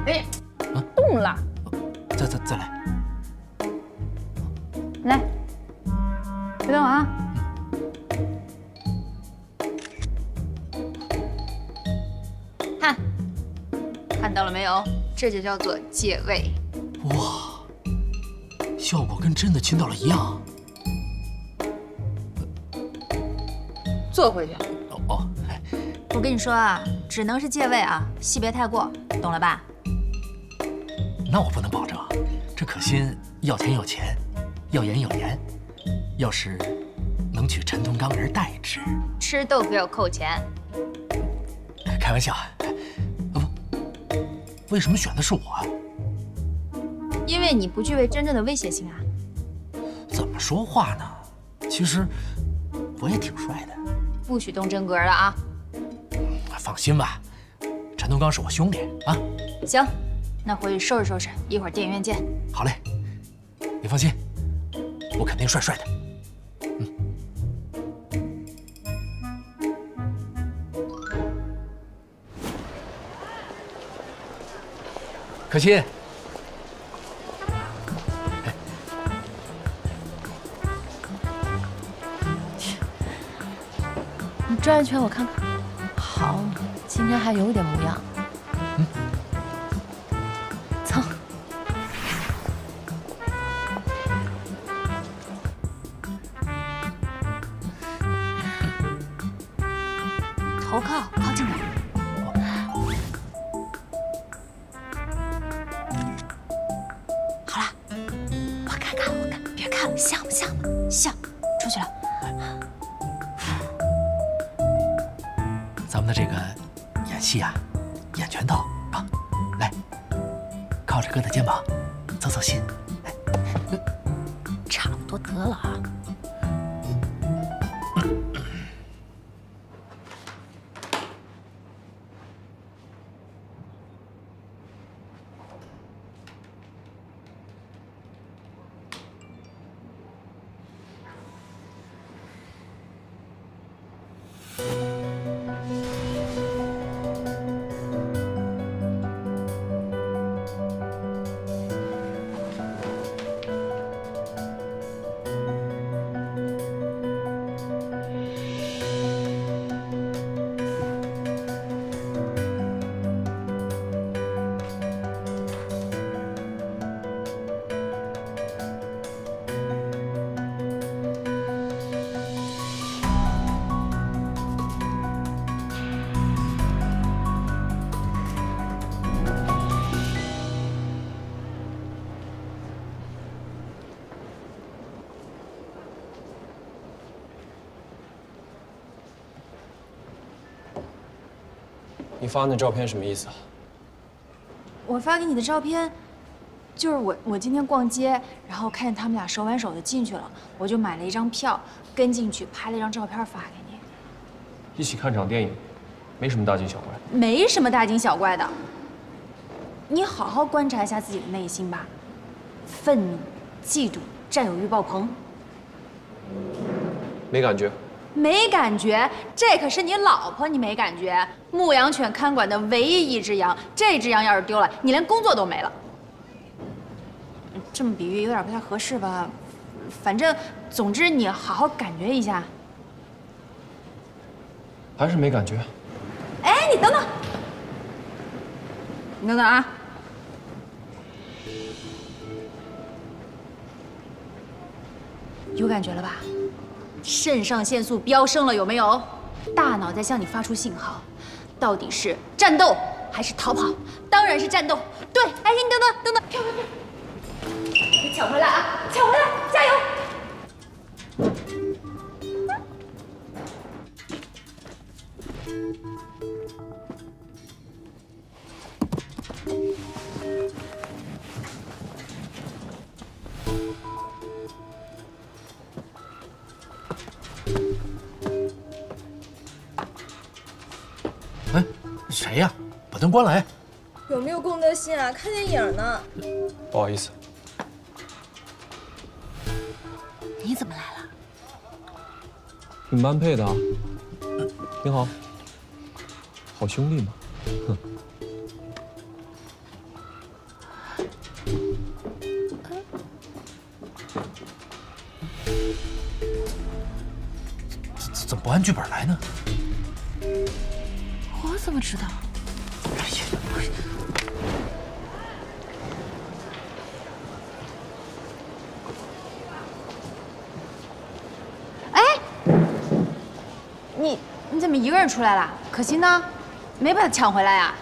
哎，动了。再来。来，别动啊！看到了没有？这就叫做借位。哇，效果跟真的亲到了一样。坐回去。哦，我跟你说啊，只能是借位啊，戏别太过，懂了吧？那我不能保证，这可心要钱有钱，要颜有颜。要是能娶陈同刚而代之，吃豆腐要扣钱。开玩笑。为什么选的是我？因为你不具备真正的威胁性啊。怎么说话呢？其实我也挺帅的。不许动真格的啊！放心吧，陈同刚是我兄弟啊。行，那回去收拾收拾，一会儿电影院见。好嘞，你放心，我肯定帅帅的。可心，转一圈我看看。好，今天还有点模样。走。头靠近点。好了，我看，别看了，像不像？像，出去了。咱们的这个演戏啊，演全套啊！来，靠着哥的肩膀，走走心。差不多得了啊。你发那照片什么意思啊？我发给你的照片，就是我今天逛街，然后看见他们俩手挽手的进去了，我就买了一张票，跟进去拍了一张照片发给你。一起看场电影，没什么大惊小怪。没什么大惊小怪的，你好好观察一下自己的内心吧，愤怒、嫉妒、占有欲爆棚。没感觉。没感觉，这可是你老婆，你没感觉？牧羊犬看管的唯一一只羊，这只羊要是丢了，你连工作都没了。这么比喻有点不太合适吧？反正，总之你好好感觉一下。还是没感觉。哎，你等等，你等等啊！有感觉了吧？肾上腺素飙升了，有没有？大脑在向你发出信号，到底是战斗还是逃跑？当然是战斗。对，哎，你等等，票，你抢回来啊！抢回来，加油！谁呀？把灯关了！哎，有没有公德心啊？看电影呢。不好意思。你怎么来了？你们般配的啊，挺好。好兄弟嘛。哼。怎么不按剧本来呢？我怎么知道？哎，你怎么一个人出来了？可心呢？没把他抢回来呀？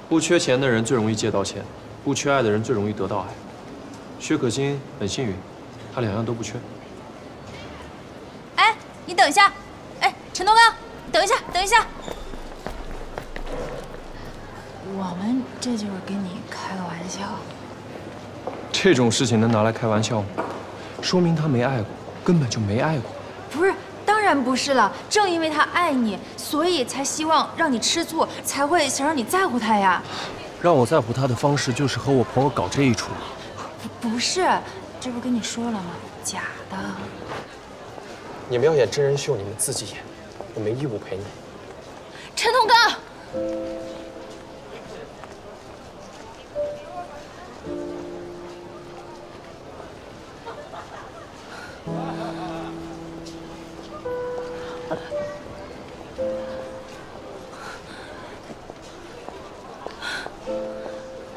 不缺钱的人最容易借到钱，不缺爱的人最容易得到爱。薛可欣很幸运，她两样都不缺。哎，你等一下！哎，陈东刚，等一下，等一下！我们这就是跟你开个玩笑。这种事情能拿来开玩笑吗？说明他没爱过，根本就没爱过。不是，当然不是了。正因为他爱你，所以才希望让你吃醋，才会想让你在乎他呀。让我在乎他的方式就是和我朋友搞这一出。不是，这不跟你说了吗？假的。你们要演真人秀，你们自己演，我没义务陪你。陈同刚。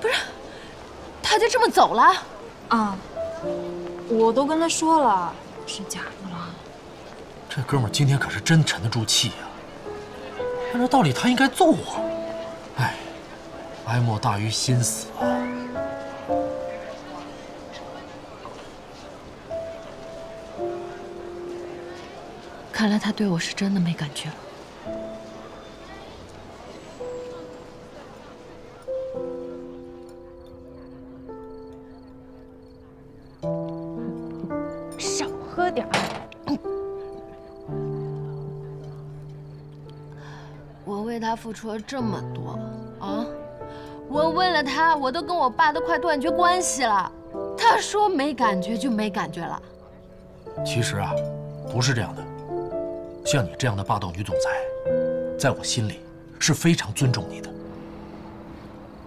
不是，他就这么走了？啊，我都跟他说了，是假的了。这哥们儿今天可是真沉得住气呀！按照道理他应该揍我，哎，哀莫大于心死啊！看来他对我是真的没感觉了。少喝点儿。我为他付出了这么多啊！我为了他，我都跟我爸都快断绝关系了。他说没感觉就没感觉了。其实啊，不是这样的。像你这样的霸道女总裁，在我心里是非常尊重你的。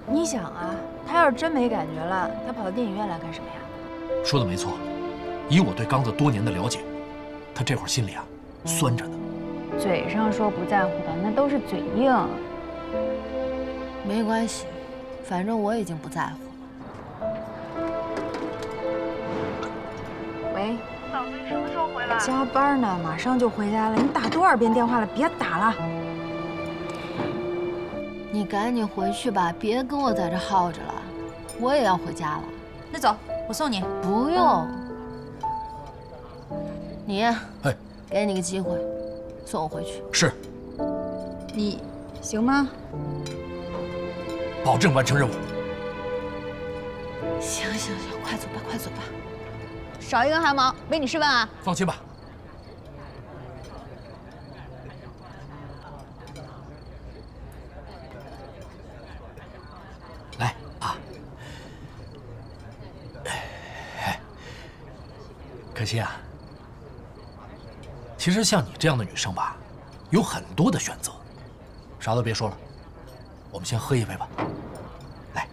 你想啊，他要是真没感觉了，他跑到电影院来干什么呀？说的没错，以我对刚子多年的了解，他这会儿心里啊酸着呢。嘴上说不在乎的，那都是嘴硬。没关系，反正我已经不在乎了。喂，嫂子，你什么时候回来？加班呢，马上就回家了。你打多少遍电话了？别打了。你赶紧回去吧，别跟我在这耗着了。我也要回家了。那走，我送你。不用。你，哎，给你个机会。送我回去。是。你行吗？保证完成任务。行，快走吧，快走吧。少一根汗毛，为你试问啊。放心吧。来啊。可惜啊。其实像你这样的女生吧，有很多的选择，啥都别说了，我们先喝一杯吧。来，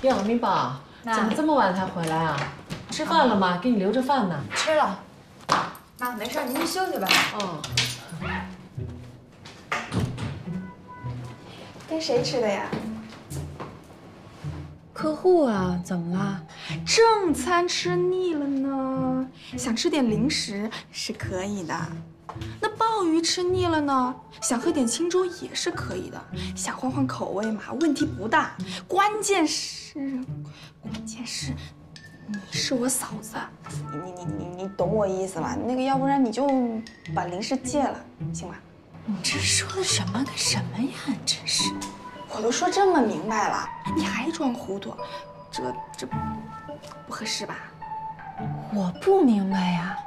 哟，明宝，怎么这么晚才回来啊？吃饭了吗？给你留着饭呢。吃了。妈，没事，您去休息吧。哦。跟谁吃的呀？客户啊，怎么了？正餐吃腻了呢，想吃点零食是可以的。那鲍鱼吃腻了呢，想喝点清粥也是可以的。想换换口味嘛，问题不大。关键是你是我嫂子，你懂我意思吗？那个，要不然你就把零食戒了，行吗？你这说的什么跟什么呀？真是，我都说这么明白了，你还装糊涂，这不合适吧？我不明白呀。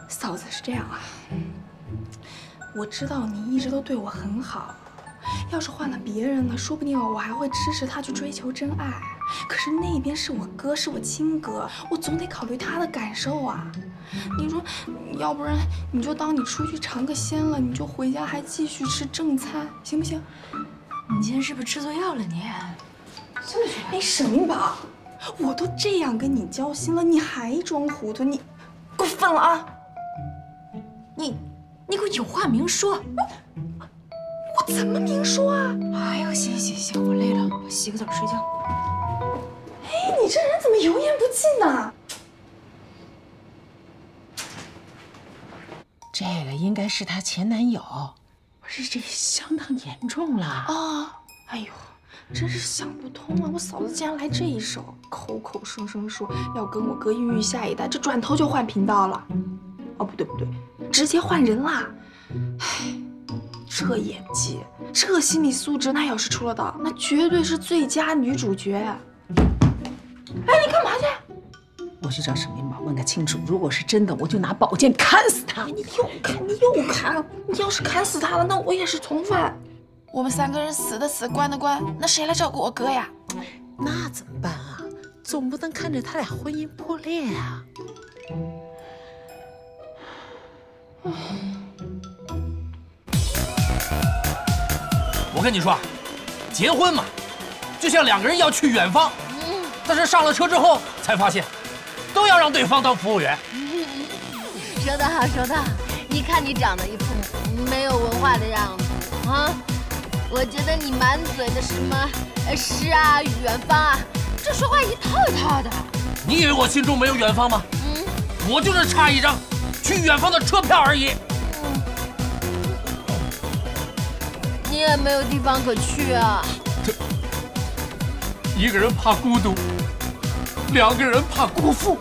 嫂子是这样啊，我知道你一直都对我很好，要是换了别人呢，说不定我还会支持他去追求真爱。可是那边是我哥，是我亲哥，我总得考虑他的感受啊。你说，要不然你就当你出去尝个鲜了，你就回家还继续吃正餐，行不行？你今天是不是吃错药了你？哎，沈明宝，我都这样跟你交心了，你还装糊涂，你过分了啊！你给我有话明说。我怎么明说啊？哎呦，行，我累了，我洗个澡睡觉。哎，你这人怎么油盐不进呢？这个应该是她前男友，不是这相当严重了啊！哎呦，真是想不通啊！我嫂子竟然来这一手，口口声声说要跟我哥孕育下一代，这转头就换频道了。哦，不对，直接换人啦！唉，这演技，这心理素质，那要是出了道，那绝对是最佳女主角。哎，你干嘛去？我去找沈明宝问个清楚，如果是真的，我就拿宝剑砍死他。你又砍！你要是砍死他了，那我也是从犯。我们3个人死的死，关的关，那谁来照顾我哥呀？那怎么办啊？总不能看着他俩婚姻破裂啊！我跟你说，结婚嘛，就像两个人要去远方，但是上了车之后才发现，都要让对方当服务员。说得好，说得好。你看你长得一副没有文化的样子啊！我觉得你满嘴的什么诗啊、远方啊，这说话一套一套的。你以为我心中没有远方吗？我就是差一张去远方的车票而已。你也没有地方可去啊。一个人怕孤独，两个人怕辜负。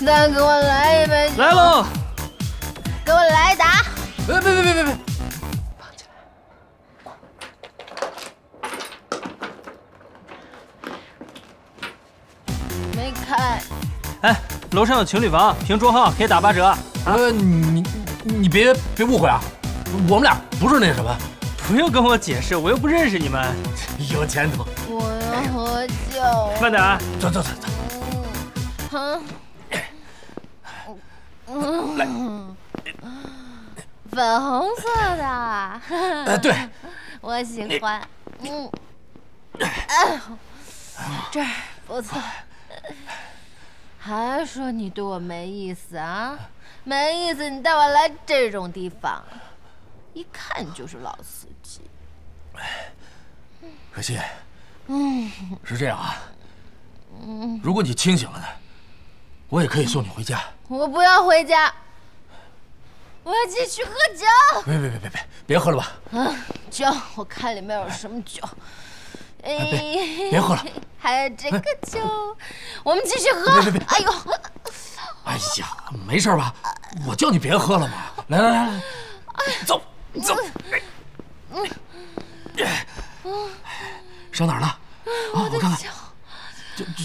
再给我来一杯酒。来喽！给我来一打。别！没开。哎，楼上有情侣房，凭桌号可以打8折。你别误会啊，我们俩不是那什么。不用跟我解释，我又不认识你们。有前途。我要喝酒。慢点啊！走。来，粉红色的。对，我喜欢。这儿不错。还说你对我没意思啊？没意思，你带我来这种地方，一看就是老司机。可惜，是这样啊。如果你清醒了呢，我也可以送你回家。我不要回家，我要继续喝酒。别喝了吧。酒，我看里面有什么酒。别喝了。还有这个酒，我们继续喝。哎呦，哎呀，没事吧？我叫你别喝了嘛。来，走。上哪儿了？啊，我看看。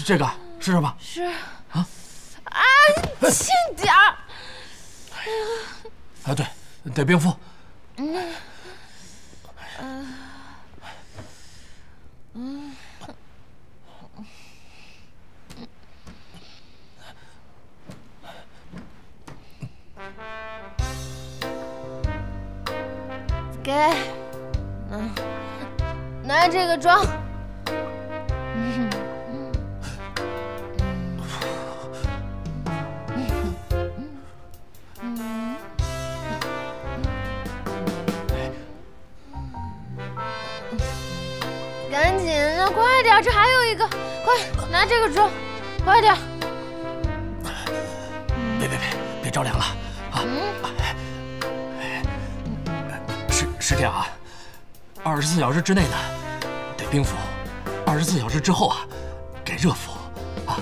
这个是吧？是。啊，轻点儿。啊，对，得冰敷。给，拿这个装。赶紧，快点，这还有一个，快拿这个装，快点。别着凉了啊！是这样啊，24小时之内呢得冰敷，24小时之后啊给热敷啊。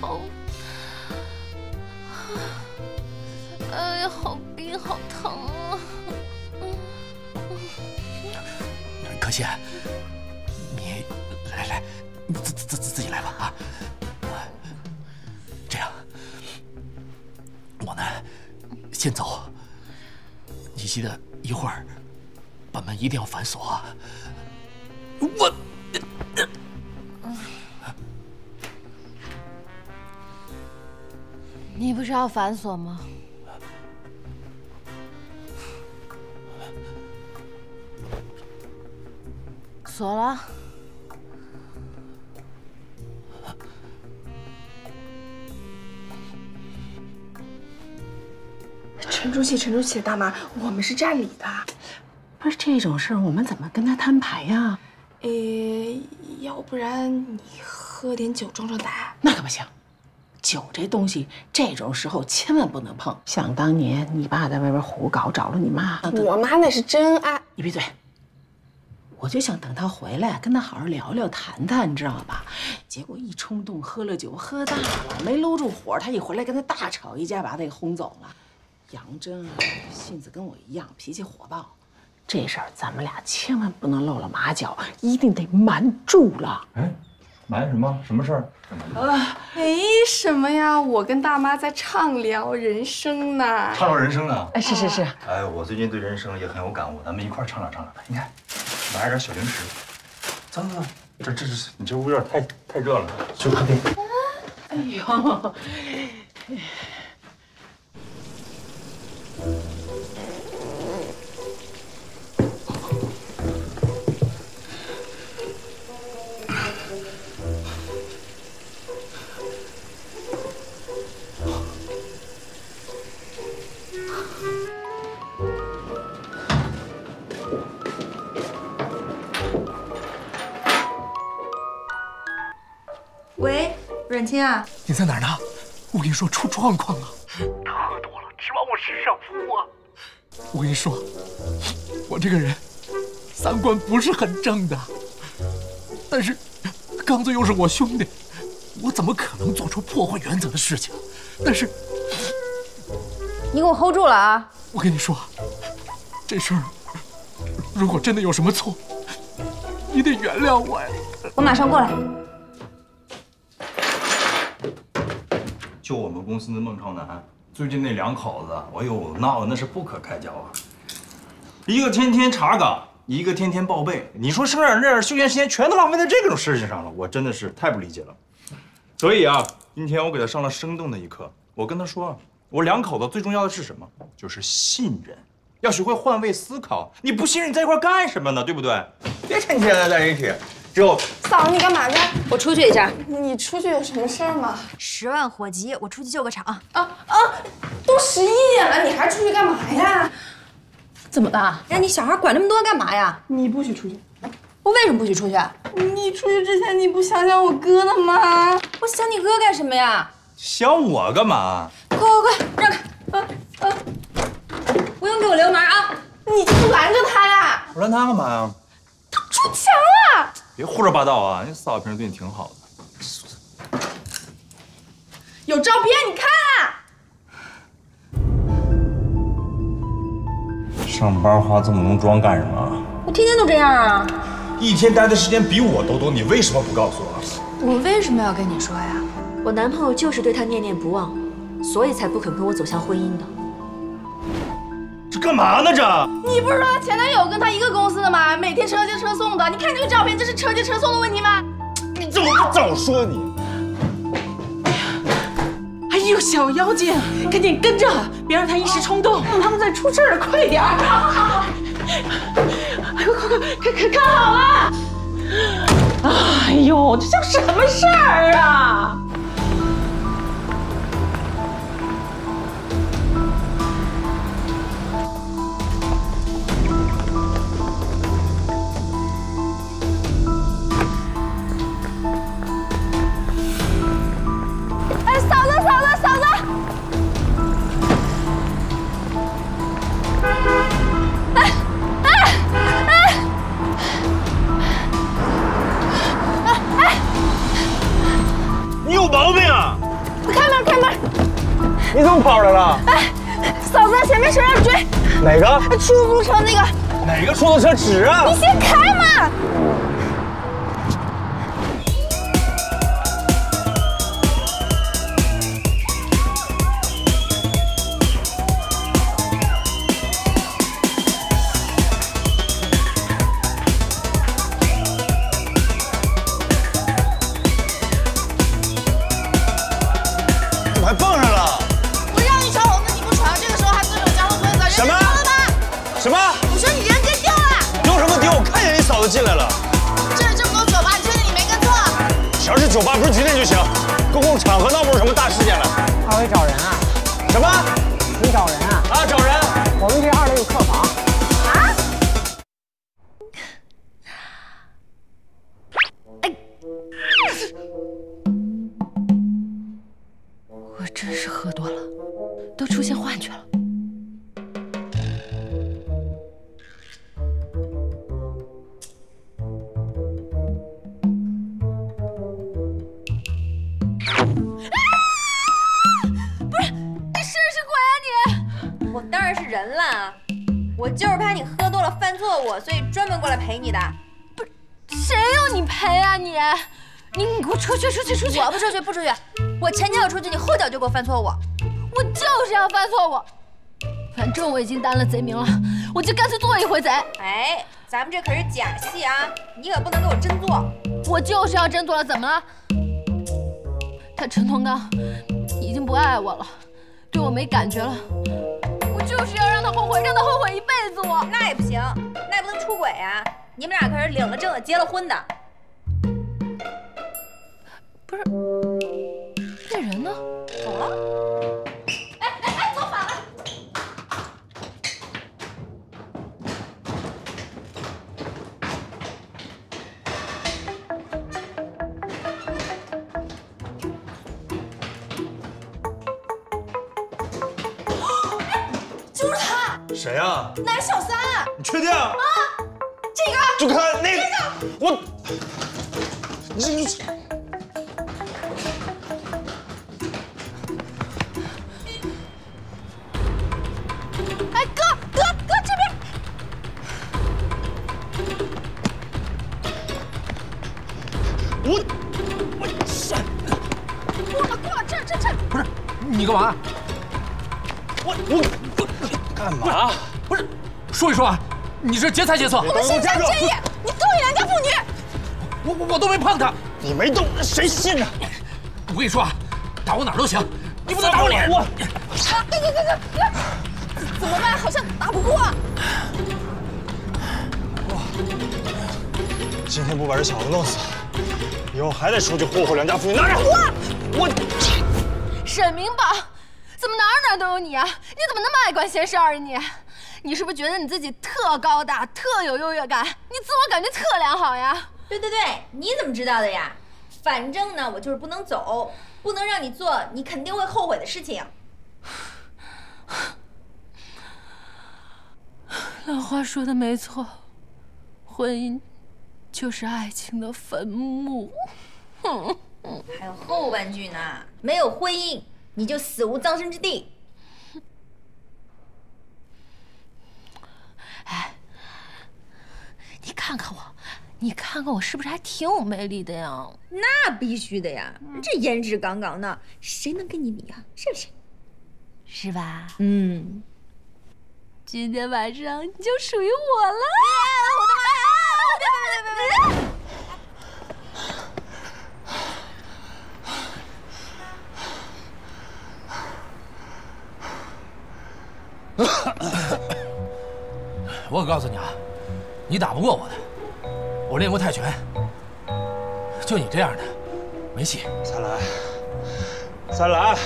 好，哎呀，好冰，好疼啊！可惜，你来，你自己来吧啊！这样，我呢先走，你记得一会儿把门一定要反锁啊！我。你不是要反锁吗？锁了。沉住气，沉住气，大妈，我们是占理的。不是这种事儿，我们怎么跟他摊牌呀？要不然你喝点酒壮壮胆？那可不行，酒这东西，这种时候千万不能碰。想当年你爸在外边胡搞，找了你妈，我妈那是真爱。你闭嘴！我就想等他回来，跟他好好聊聊谈谈，你知道吧？结果一冲动喝了酒，喝大了，没搂住火，他一回来跟他大吵一架，把他给轰走了。杨真啊，性子跟我一样，脾气火爆。这事儿咱们俩千万不能露了马脚，一定得瞒住了。哎，瞒什么？什么事儿？什么呀？我跟大妈在畅聊人生呢。畅聊人生啊？哎，是。哎，我最近对人生也很有感悟，咱们一块儿畅聊畅聊吧。你看，买点小零食。走，这你这屋有点太热了，去客厅。哎呦。喂，阮清啊，你在哪儿呢？我跟你说出状况了，喝多了，直往我身上扑啊！我跟你说，我这个人三观不是很正的，但是刚子又是我兄弟，我怎么可能做出破坏原则的事情？但是你给我 hold 住了啊！我跟你说，这事儿如果真的有什么错，你得原谅我呀！我马上过来。就我们公司的孟超南，最近那两口子，哎呦，闹得那是不可开交啊！一个天天查岗，一个天天报备。你说生点这休闲时间全都浪费在这种事情上了，我真的是太不理解了。所以啊，今天我给他上了生动的一课。我跟他说，我两口子最重要的是什么？就是信任，要学会换位思考。你不信任，你在一块干什么呢？对不对？别天天在一起。之后，嫂子，你干嘛去？我出去一下。你出去有什么事儿吗？10万火急，我出去救个场。都11点了，你还出去干嘛呀？怎么了？让你小孩管那么多干嘛呀？你不许出去。我为什么不许出去？你出去之前你不想想我哥的吗？我想你哥干什么呀？想我干嘛？快，让开！不用给我流氓啊！你就不拦着他呀？我拦他干嘛呀？他出墙了！别胡说八道啊！你嫂子平时对你挺好的。有照片，你看啊！上班化这么浓妆干什么？我天天都这样啊！一天待的时间比我都多，你为什么不告诉我？我为什么要跟你说呀？我男朋友就是对她念念不忘，所以才不肯跟我走向婚姻的。这干嘛呢？这你不是说她前男友跟她一个公司的吗？每天车接车送的，你看这个照片，这是车接车送的问题吗？你怎么不早说你？哎呦，小妖精，赶紧跟着，别让他一时冲动，他们再出事了，快点儿！哎呦，快看好了！哎呦，这叫什么事儿啊？哎，嫂子！你有毛病啊！开门！你怎么跑出来了？哎，嫂子，前面车要追。哪个？出租车那个。哪个出租车？指啊！你先开嘛！还蹦上了！我让你闯红灯你不闯，这个时候还遵守交通规则，人丢了吗？什么？我说你人给丢了！丢什么丢？我看见你嫂子进来了。酒吧不是几点就行？公共场合闹不出什么大事件来。二位找人啊？什么？你找人啊？啊，找人！我们这2楼有客房。啊？哎！我真是喝多了，都出现幻觉了。我当然是人了，我就是怕你喝多了犯错误，所以专门过来陪你的。不是，谁要你陪啊你？你给我出去！我不出去，不出去。我前脚出去，你后脚就给我犯错误。我就是要犯错误。反正我已经担了贼名了，我就干脆做一回贼。哎，咱们这可是假戏啊，你可不能给我真做。我就是要真做了，怎么了？他陈同刚已经不爱我了，对我没感觉了。我就是要让他后悔，让他后悔一辈子。那也不行，那也不能出轨啊！你们俩可是领了证的，结了婚的。不是，那人呢？走了。哎，走反了！就是他。谁呀？那是小三。你确定？啊，这就看那个，我，哎，哥这边。我，过了，这。不是，你干嘛？我干嘛？不是，说一说啊，你这劫财劫色。我们心存正义，你勾引良家妇女。我都没碰他。你没动，谁信呢？我跟你说啊，打我哪儿都行，你不能打我脸。哥，怎么办？好像打不过。今天不把这小子弄死，以后还得出去霍霍良家妇女。拿着！我沈明宝，怎么哪都有你啊？你怎么那么爱管闲事儿啊你？你是不是觉得你自己特高大、特有优越感？你自我感觉特良好呀？对，你怎么知道的呀？反正呢，我就是不能走，不能让你做你肯定会后悔的事情。老话说的没错，婚姻就是爱情的坟墓。还有后半句呢，没有婚姻，你就死无葬身之地。哎，你看看我是不是还挺有魅力的呀？那必须的呀，这颜值杠杠的，谁能跟你比啊？是不是？是吧？嗯。今天晚上你就属于我了！我的妈呀！别！我可告诉你啊，你打不过我的。我练过泰拳，就你这样的，没戏。再来！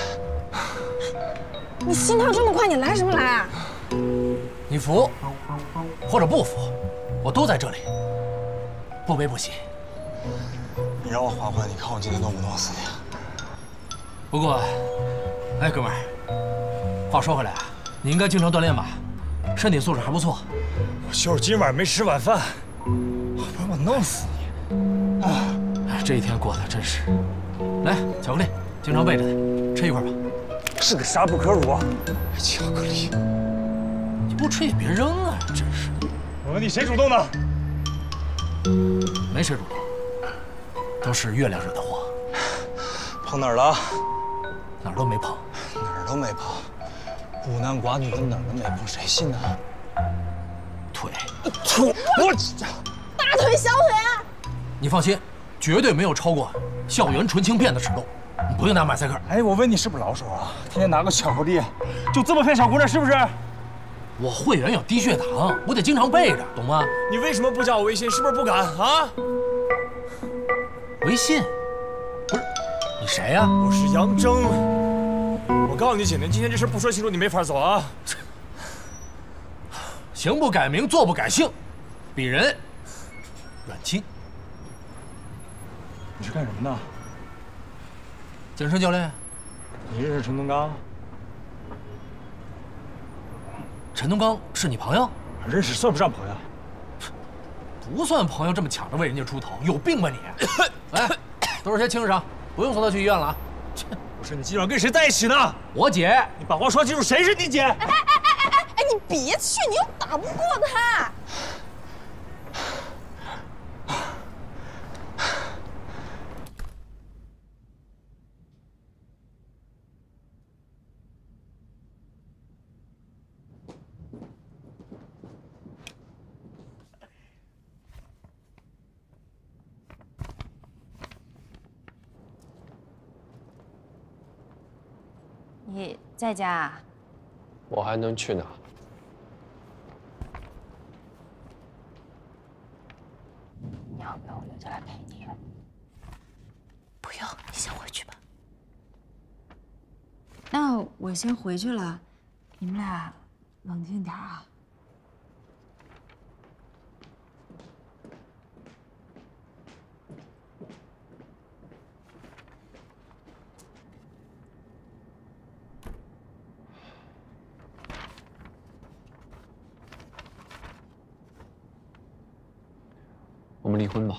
你心跳这么快，你来什么来啊？你服或者不服，我都在这里，不悲不喜。你让我缓缓，你看我今天弄不弄死你啊？不过，哎，哥们儿，话说回来啊，你应该经常锻炼吧，身体素质还不错。我就是今晚没吃晚饭，不然我弄死你！啊，这一天过得真是……来，巧克力，经常备着呢，吃一块吧。是个杀不可辱。巧克力，你不吃也别扔啊！真是。我问你，谁主动的？没谁主动，都是月亮惹的祸。碰哪儿了？哪儿都没碰。哪儿都没碰。孤男寡女的哪儿都没碰，谁信呢？腿。我大腿、小腿啊！你放心，绝对没有超过校园纯情片的尺度。你不用拿马赛克。哎，我问你是不是老手啊？天天拿个巧克力，就这么骗小姑娘是不是？我会员有低血糖，我得经常备着，懂吗？你为什么不加我微信？是不是不敢啊？微信？不是，你谁呀？我是杨征。我告诉你，姐姐，今天这事不说清楚，你没法走啊。行不改名，坐不改姓，鄙人阮清。你是干什么的？健身教练。你认识陈东刚？陈东刚是你朋友？认识算不上朋友。不算朋友，这么抢着为人家出头，有病吧你？哎，都是些轻伤，不用送他去医院了啊。不是你今晚跟谁在一起呢？我姐。你把话说清楚，谁是你姐？哎，你别去，你又打不过他。你在家啊？我还能去哪？你要不要我留下来陪你？不用，你先回去吧。那我先回去了，你们俩冷静点啊。我们离婚吧。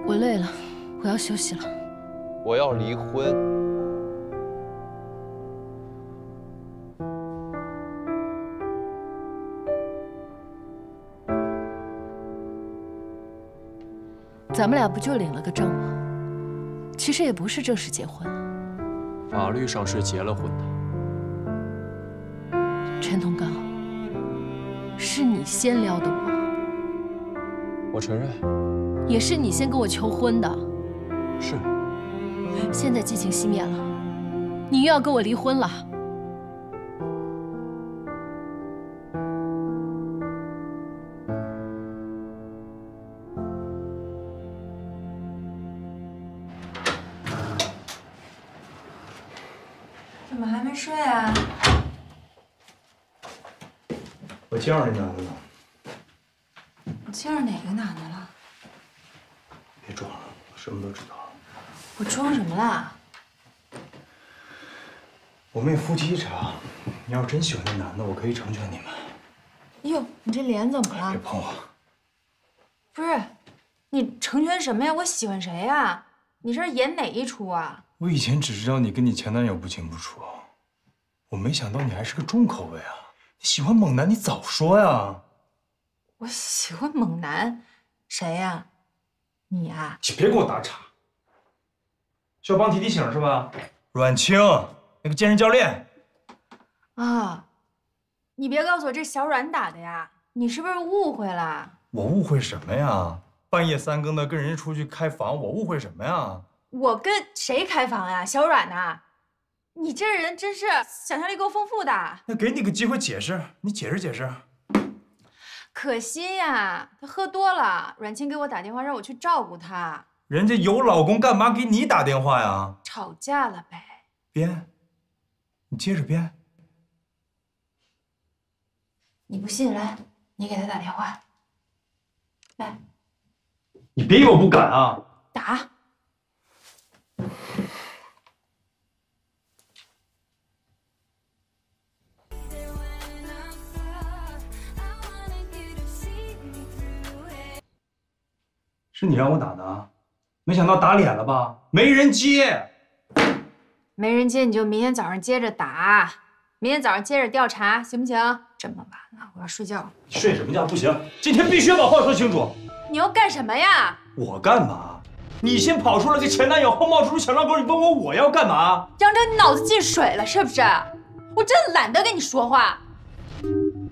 我累了，我要休息了。我要离婚。咱们俩不就领了个证吗？其实也不是正式结婚。法律上是结了婚的。陈东刚，是你先撩的我，我承认。也是你先跟我求婚的。是。现在激情熄灭了，你又要跟我离婚了。怎么还没睡啊？我见着那男的了。你见着哪个男的了？别装了，我什么都知道了。我装什么啦？我们也夫妻一场，你要是真喜欢那男的，我可以成全你们。哟，你这脸怎么了？别碰我！不是，你成全什么呀？我喜欢谁呀？你这是演哪一出啊？我以前只知道你跟你前男友不清不楚，我没想到你还是个重口味啊！你喜欢猛男，你早说呀！我喜欢猛男，谁呀？你呀？你别给我打岔。需要帮提醒是吧？阮清，那个健身教练。啊，你别告诉我这小阮打的呀？你是不是误会了？我误会什么呀？半夜3更的跟人家出去开房，我误会什么呀？我跟谁开房呀？小阮呐？你这人真是想象力够丰富的。那给你个机会解释，你解释解释。可惜呀，他喝多了。阮清给我打电话让我去照顾他。人家有老公，干嘛给你打电话呀？吵架了呗。编，你接着编。你不信，来，你给他打电话。来，你别以为我不敢啊！打。是你让我打的啊？没想到打脸了吧？没人接。没人接你就明天早上接着打，明天早上接着调查，行不行？这么晚了，我要睡觉了。睡什么觉？不行，今天必须要把话说清楚。你要干什么呀？我干嘛？你先跑出来个前男友，后冒出小狼狗，你问我要干嘛？杨征，你脑子进水了是不是？我真懒得跟你说话。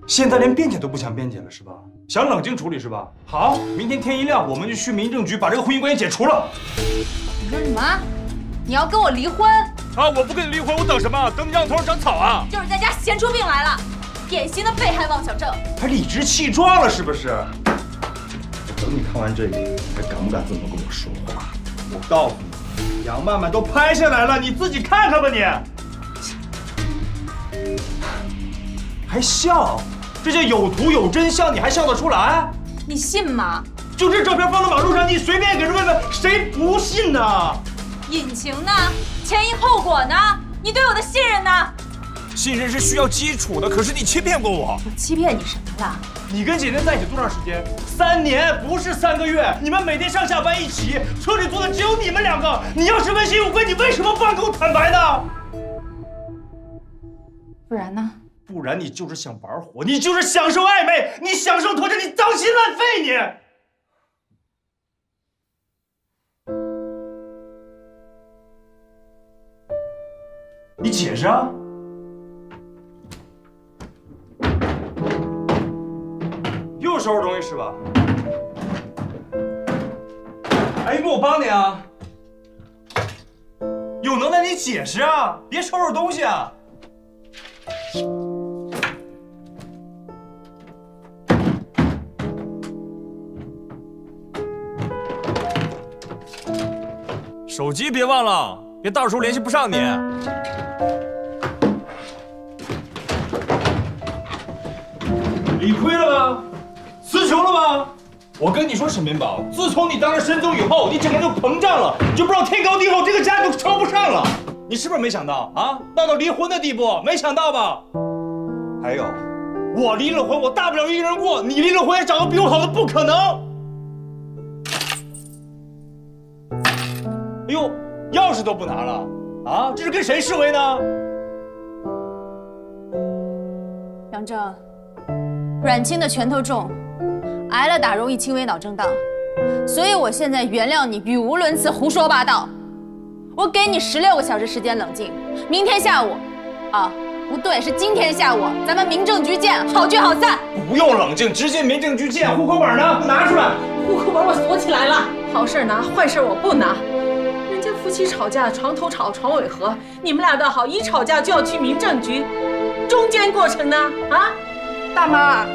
现在连辩解都不想辩解了是吧？想冷静处理是吧？好，明天天一亮我们就去民政局把这个婚姻关系解除了。你说什么？你要跟我离婚？啊！我不跟你离婚，我等什么？等你让头上长草啊！就是在家闲出病来了，典型的被害妄想症。还理直气壮了是不是？等你看完这个，还敢不敢这么跟我说话？我告诉你，杨曼曼都拍下来了，你自己看看吧你。还笑？这叫有图有真相，你还笑得出来？你信吗？就这照片放到马路上，你随便给人问问，谁不信呢？隐情呢？前因后果呢？你对我的信任呢？信任是需要基础的，可是你欺骗过我。我欺骗你什么了？你跟姐姐在一起多长时间？3年，不是3个月。你们每天上下班一起，车里坐的只有你们2个。你要是问心有愧，你为什么不跟我坦白呢？不然呢？不然你就是想玩火，你就是享受暧昧，你享受拖着，你脏心烂肺你。你解释啊！又收拾东西是吧？哎，用不我帮你啊？有能耐你解释啊！别收拾东西啊！手机别忘了，别到时候联系不上你。理亏了吧？词穷了吧？我跟你说，沈明宝，自从你当了申总以后，你整个人就膨胀了，就不知道天高地厚，这个家就称不上了。你是不是没想到啊？闹到离婚的地步，没想到吧？还有，我离了婚，我大不了一个人过，你离了婚也找个比我好的不可能。哎呦，钥匙都不拿了啊？这是跟谁示威呢？杨正，阮清的拳头重，挨了打容易轻微脑震荡，所以我现在原谅你语无伦次、胡说八道。我给你16个小时时间冷静，明天下午，啊，不对，是今天下午，咱们民政局见，好聚好散。不用冷静，直接民政局见。户口本呢？拿出来。户口本我锁起来了，好事拿，坏事我不拿。人家夫妻吵架，床头吵，床尾和。你们俩倒好，一吵架就要去民政局，中间过程呢？啊，大妈，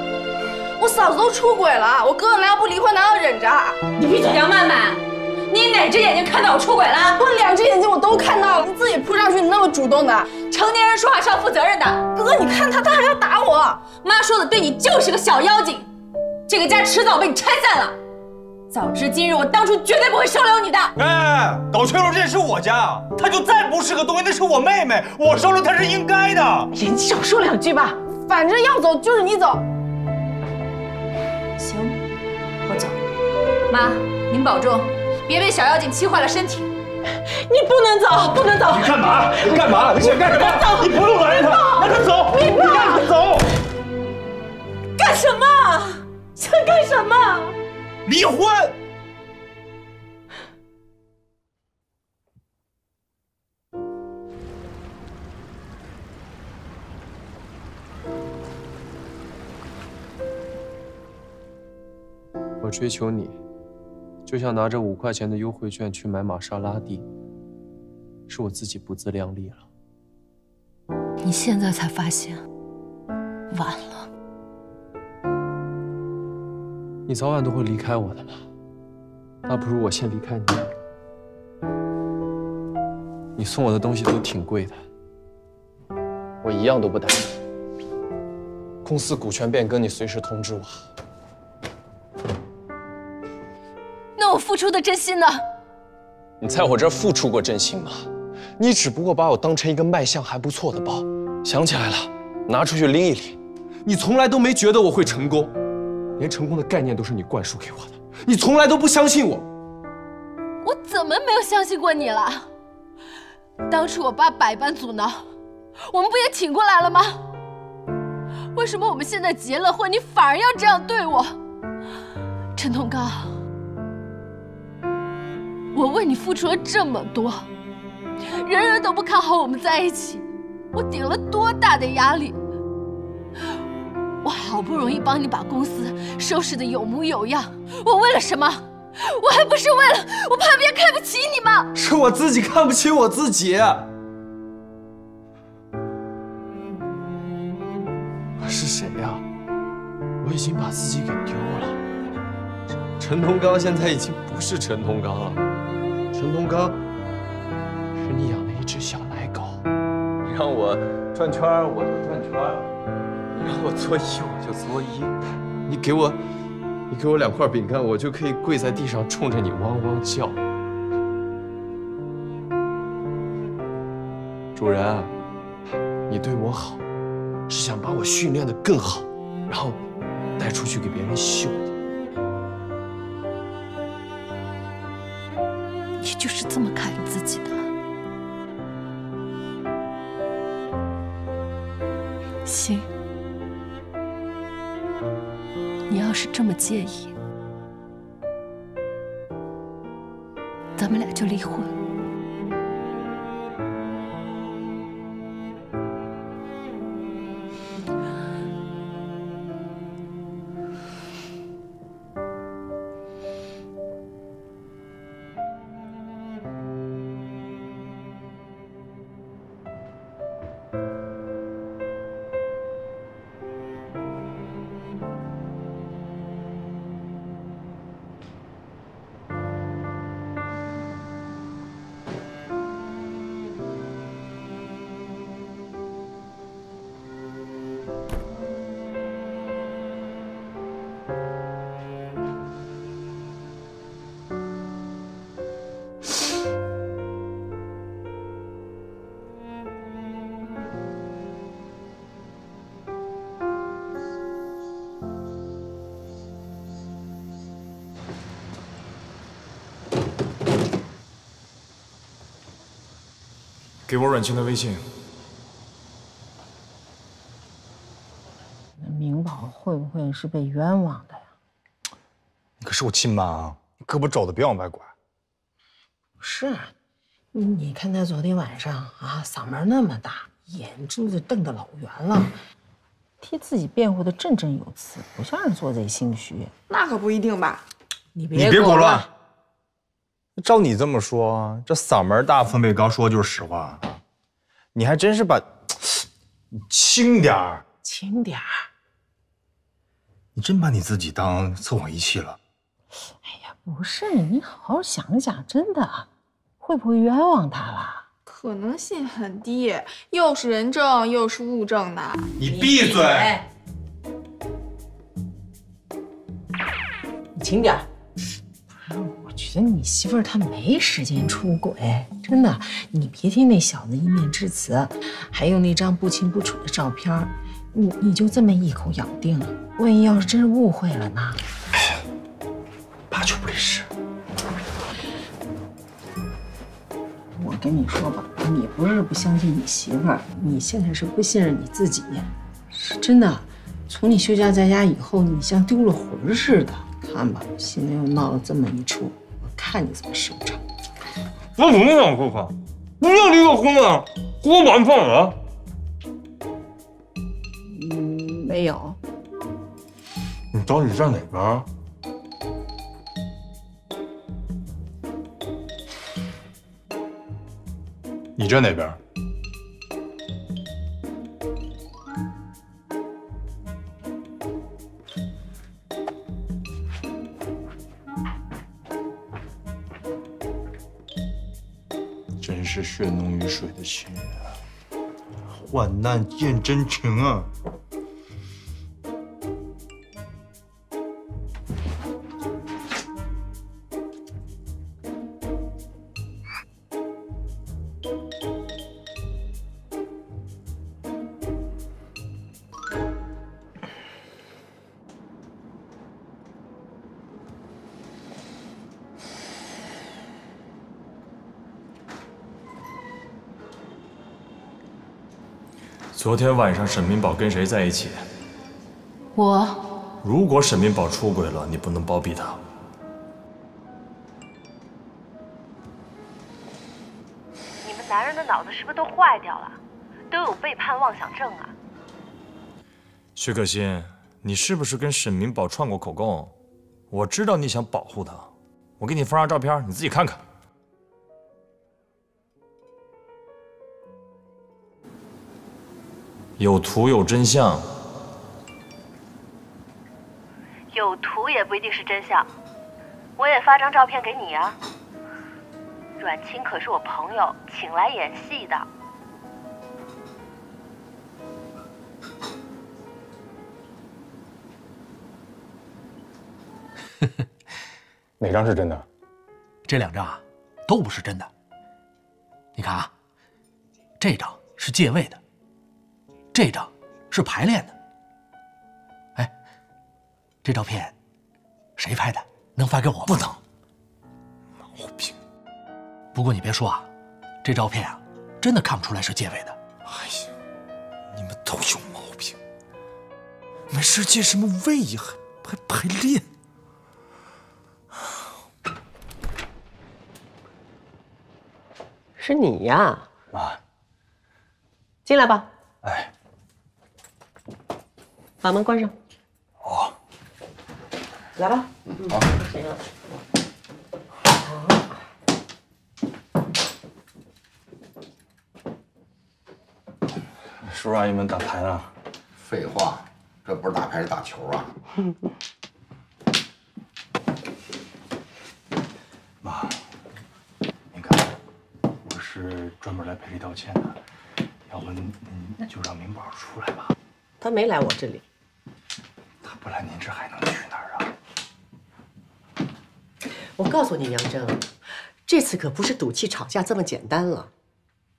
我嫂子都出轨了，我哥哥难道不离婚，难道忍着？你闭嘴！杨曼曼，你哪只眼睛看到我出轨了？我2只眼睛我都看到了，你自己扑上去，你那么主动的。成年人说话是要负责任的。哥哥，你看他还要打我。妈说的对，你就是个小妖精，这个家迟早被你拆散了。早知今日，我当初绝对不会收留你的。哎，搞全楼这是我家，她就再不是个东西，那是我妹妹，我收留她是应该的。你少说2句吧，反正要走就是你走。行，我走。妈，您保重，别被小妖精气坏了身体。你不能走，不能走！你干嘛？你干嘛？你想干什么？你不用拦着他，让他走，你让他走。干什么？想干什么？离婚。我追求你，就像拿着5块钱的优惠券去买玛莎拉蒂，是我自己不自量力了。你现在才发现，晚了。你早晚都会离开我的嘛，那不如我先离开你。你送我的东西都挺贵的，我一样都不带。公司股权变更，你随时通知我。那我付出的真心呢？你在我这儿付出过真心吗？你只不过把我当成一个卖相还不错的包。想起来了，拿出去拎一拎。你从来都没觉得我会成功，连成功的概念都是你灌输给我的。你从来都不相信我。我怎么没有相信过你了？当初我爸百般阻挠，我们不也挺过来了吗？为什么我们现在结了婚，你反而要这样对我？陈同刚，我为你付出了这么多，人人都不看好我们在一起，我顶了多大的压力？我好不容易帮你把公司收拾得有模有样，我为了什么？我还不是为了我怕别人看不起你吗？是我自己看不起我自己。是谁呀？我已经把自己给丢了。陈同刚现在已经不是陈同刚了，陈同刚是你养的一只小奶狗。你让我转圈我就转圈，你让我作揖我就作揖，你给我2块饼干，我就可以跪在地上冲着你汪汪叫。主人啊，你对我好，是想把我训练得更好，然后带出去给别人秀的。你就是这么看你自己的。行，你要是这么介意，咱们俩就离婚。给我阮清的微信。那明宝会不会是被冤枉的呀？你可是我亲妈啊，你胳膊肘子别往外拐。不是，你看他昨天晚上啊，嗓门那么大，眼珠子瞪得老圆了，替自己辩护的振振有词，不像是做贼心虚。那可不一定吧？你别裹乱。照你这么说，这嗓门大，分贝高，说的就是实话。你还真是把，你轻点儿，轻点儿。你真把你自己当测谎仪器了？哎呀，不是，你好好想想，真的，会不会冤枉他了？可能性很低，又是人证又是物证的。你闭嘴！你轻点儿。我觉得你媳妇儿她没时间出轨，真的。你别听那小子一面之词，还有那张不清不楚的照片，你就这么一口咬定了，万一要是真是误会了呢？八九不离十。我跟你说吧，你不是不相信你媳妇儿，你现在是不信任你自己。是真的，从你休假在家以后，你像丢了魂似的。看吧，现在又闹了这么一出，我看你怎么收场。我怎么想说话？你要离个婚啊？给我晚饭啊？没有。你到底站哪边？你站哪边？真是血浓于水的情人啊，患难见真情啊！昨天晚上沈明宝跟谁在一起？我。如果沈明宝出轨了，你不能包庇他。你们男人的脑子是不是都坏掉了？都有背叛妄想症啊？薛可欣，你是不是跟沈明宝串过口供？我知道你想保护他，我给你发张照片，你自己看看。有图有真相，有图也不一定是真相。我也发张照片给你啊。阮清可是我朋友请来演戏的。哪张是真的？这2张啊，都不是真的。你看啊，这张是借位的，这张是排练的。哎，这照片谁拍的？能发给我吗？不能。毛病。不过你别说啊，这照片啊，真的看不出来是借位的。哎呀，你们都有毛病！没事借什么位呀？还排练？是你呀，妈，进来吧。哎，把门关上。哦，来吧。好。行了。叔叔阿姨们打牌呢？废话，这不是打牌是打球啊。妈，您看，我是专门来赔礼道歉的，要不您就让明宝出来吧。他没来我这里。他不来您这还能去哪儿啊？我告诉你，杨铮，这次可不是赌气吵架这么简单了。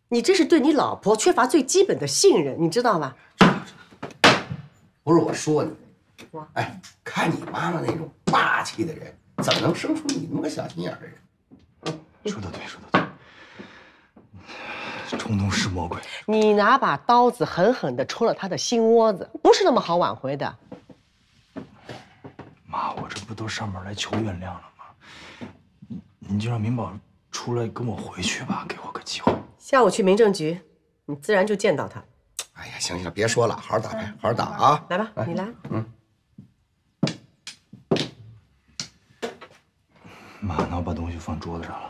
你这是对你老婆缺乏最基本的信任，你知道吗？不是我说你，哎，看你妈妈那种霸气的人，怎么能生出你那么个小心眼的人？说得对，说得对。冲动是魔鬼。你拿把刀子狠狠地戳了他的心窝子，不是那么好挽回的。妈，我这不都上门来求原谅了吗？您就让明宝出来跟我回去吧，给我个机会。下午去民政局，你自然就见到他。哎呀，行行了，别说了，好好打牌，好好打啊！来吧，你来。妈，那我把东西放桌子上了。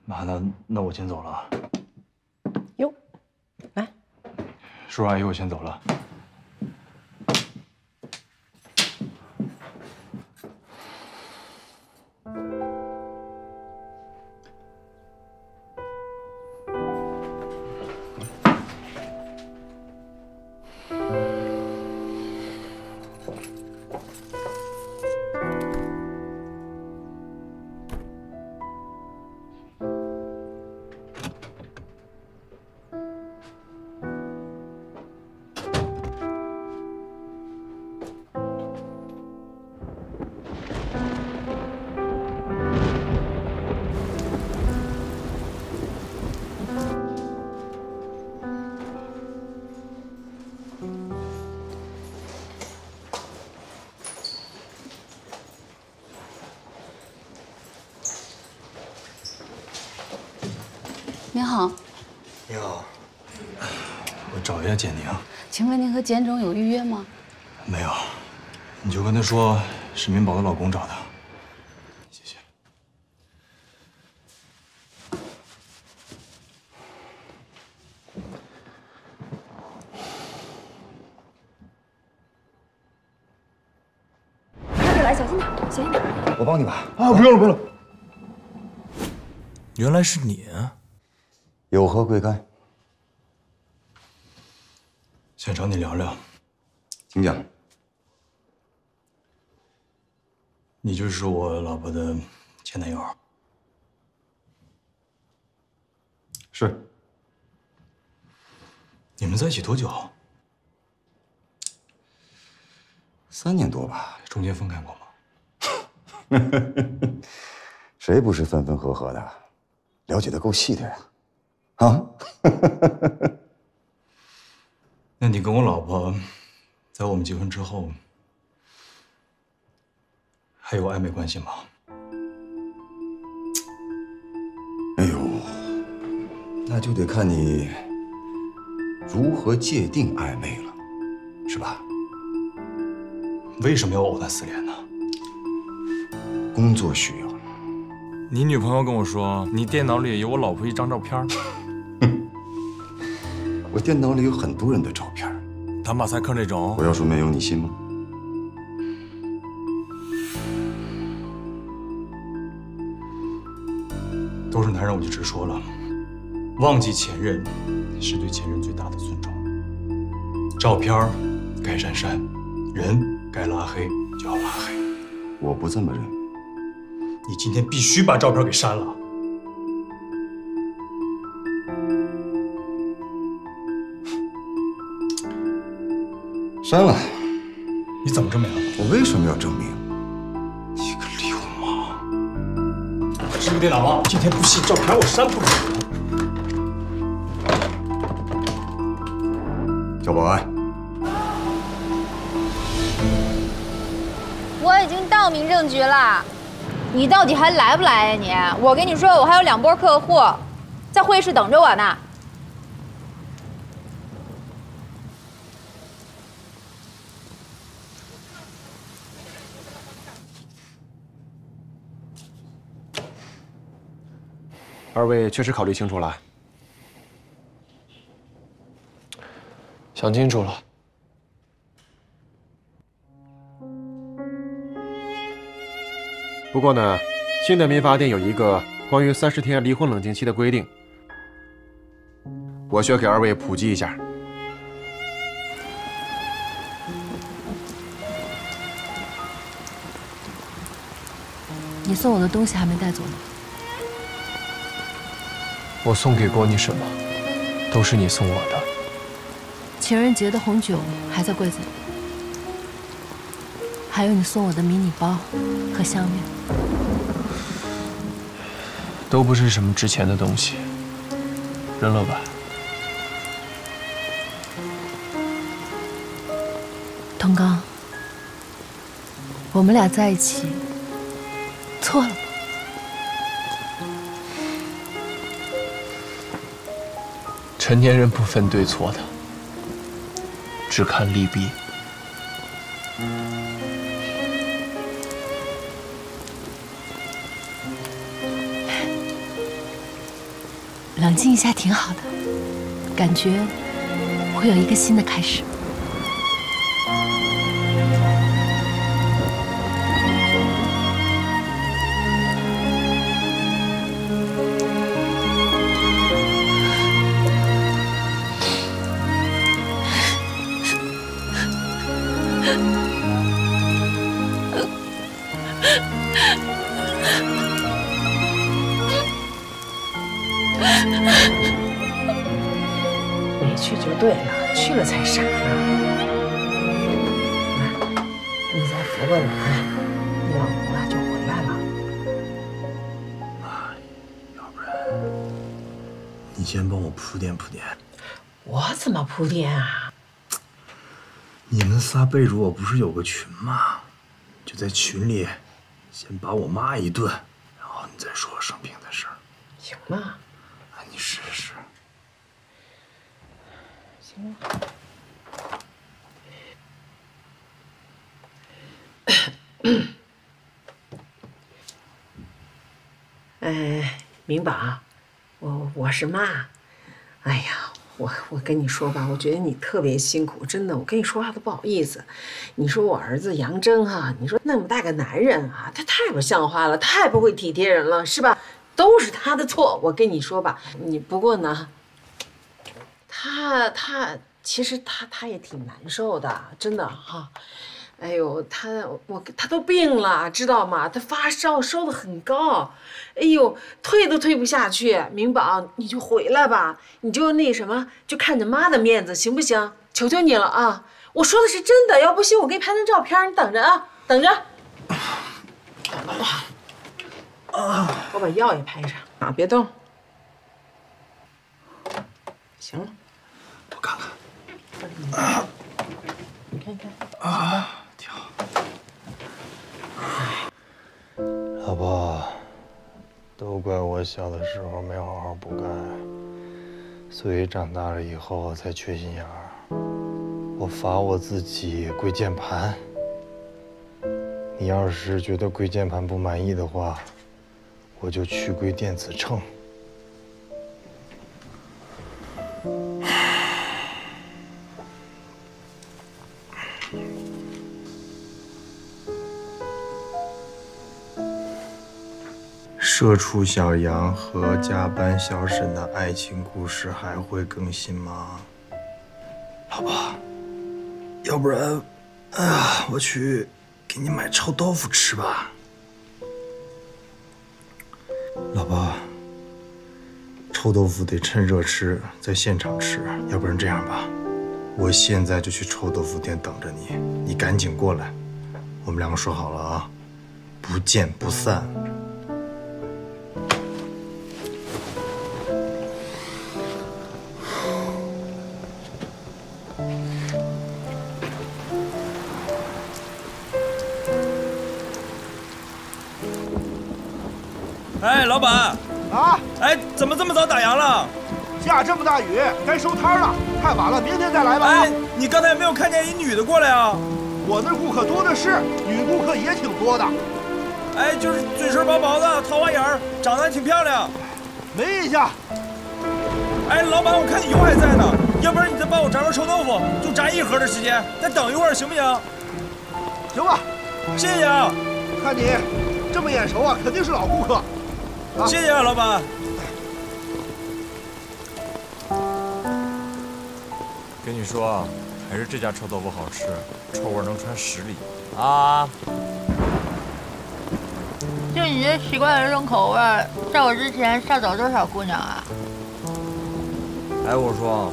妈，那我先走了。哟，来，叔叔阿姨，我先走了。您好，你好，我找一下简宁。请问您和简总有预约吗？没有，你就跟他说是明宝的老公找的。谢谢。快来，小心点，小心点。我帮你吧。啊，不用了，不用了。原来是你啊！有何贵干？想找你聊聊。请讲。你就是我老婆的前男友。是。你们在一起多久？3年多吧。中间分开过吗？谁不是分分合合的？了解的够细的呀。啊？那你跟我老婆，在我们结婚之后，还有暧昧关系吗？哎呦，那就得看你如何界定暧昧了，是吧？为什么要藕断丝连呢？工作需要。你女朋友跟我说，你电脑里有我老婆一张照片。我电脑里有很多人的照片，打马赛克那种。我要说没有，你信吗？都是男人，我就直说了，忘记前任是对前任最大的尊重。照片该删删，人该拉黑就要拉黑。我不这么认为。你今天必须把照片给删了。删了。你怎么证明？我为什么要证明？你个流氓！是用电脑吗？今天不信，照片我删不了。叫保安。我已经到民政局了，你到底还来不来呀你？我跟你说，我还有2波客户在会议室等着我呢。二位确实考虑清楚了，想清楚了。不过呢，新的民法典有一个关于30天离婚冷静期的规定，我需要给二位普及一下。你送我的东西还没带走呢。我送给过你什么，都是你送我的。情人节的红酒还在柜子里，还有你送我的迷你包和项链，都不是什么值钱的东西，扔了吧。童刚，我们俩在一起错了吗？成年人不分对错的，只看利弊。冷静一下挺好的，感觉会有一个新的开始。没去就对了，去了才傻呢。你再扶个脸，你老婆就回来了。你先帮我铺垫铺垫。我怎么铺垫啊？你们仨备注我不是有个群吗？就在群里，先把我骂一顿，然后你再说生平的事儿。行了，你试试。行了。明宝，我是妈。哎呀，我跟你说吧，我觉得你特别辛苦，真的，我跟你说话都不好意思。你说我儿子杨铮哈，你说那么大个男人啊，他太不像话了，太不会体贴人了，是吧？都是他的错。我跟你说吧，不过呢，他其实他也挺难受的，真的哈。哎呦，他都病了，知道吗？他发烧，烧得很高，哎呦，退都退不下去。明宝，你就回来吧，你就那什么，就看着妈的面子，行不行？求求你了啊！我说的是真的，要不信我给你拍张照片，你等着啊，等着。我把药也拍上啊，别动。行了，我看看。你看看啊。老婆，都怪我小的时候没好好补钙，所以长大了以后才缺心眼儿。我罚我自己跪键盘。你要是觉得跪键盘不满意的话，我就去归电子秤。社畜小杨和加班小沈的爱情故事还会更新吗？老婆，要不然，我去给你买臭豆腐吃吧。老婆，臭豆腐得趁热吃，在现场吃，要不然这样吧，我现在就去臭豆腐店等着你，你赶紧过来，我们两个说好了啊，不见不散。哎，老板啊！哎，怎么这么早打烊了？下这么大雨，该收摊了，太晚了，明天再来吧。哎，你刚才有没有看见一女的过来啊？我那顾客多的是，女顾客也挺多的。哎，就是嘴唇薄薄的，桃花眼儿，长得还挺漂亮。没印象。哎，老板，我看你油还在呢，要不然你再帮我炸份臭豆腐，就炸1盒的时间，再等一会儿行不行？行吧，谢谢啊。看你这么眼熟啊，肯定是老顾客。谢谢啊，老板。跟你说啊，还是这家臭豆腐好吃，臭味能传10里啊！就你这奇怪的这种口味，在我之前吓走多少姑娘啊！哎，我说，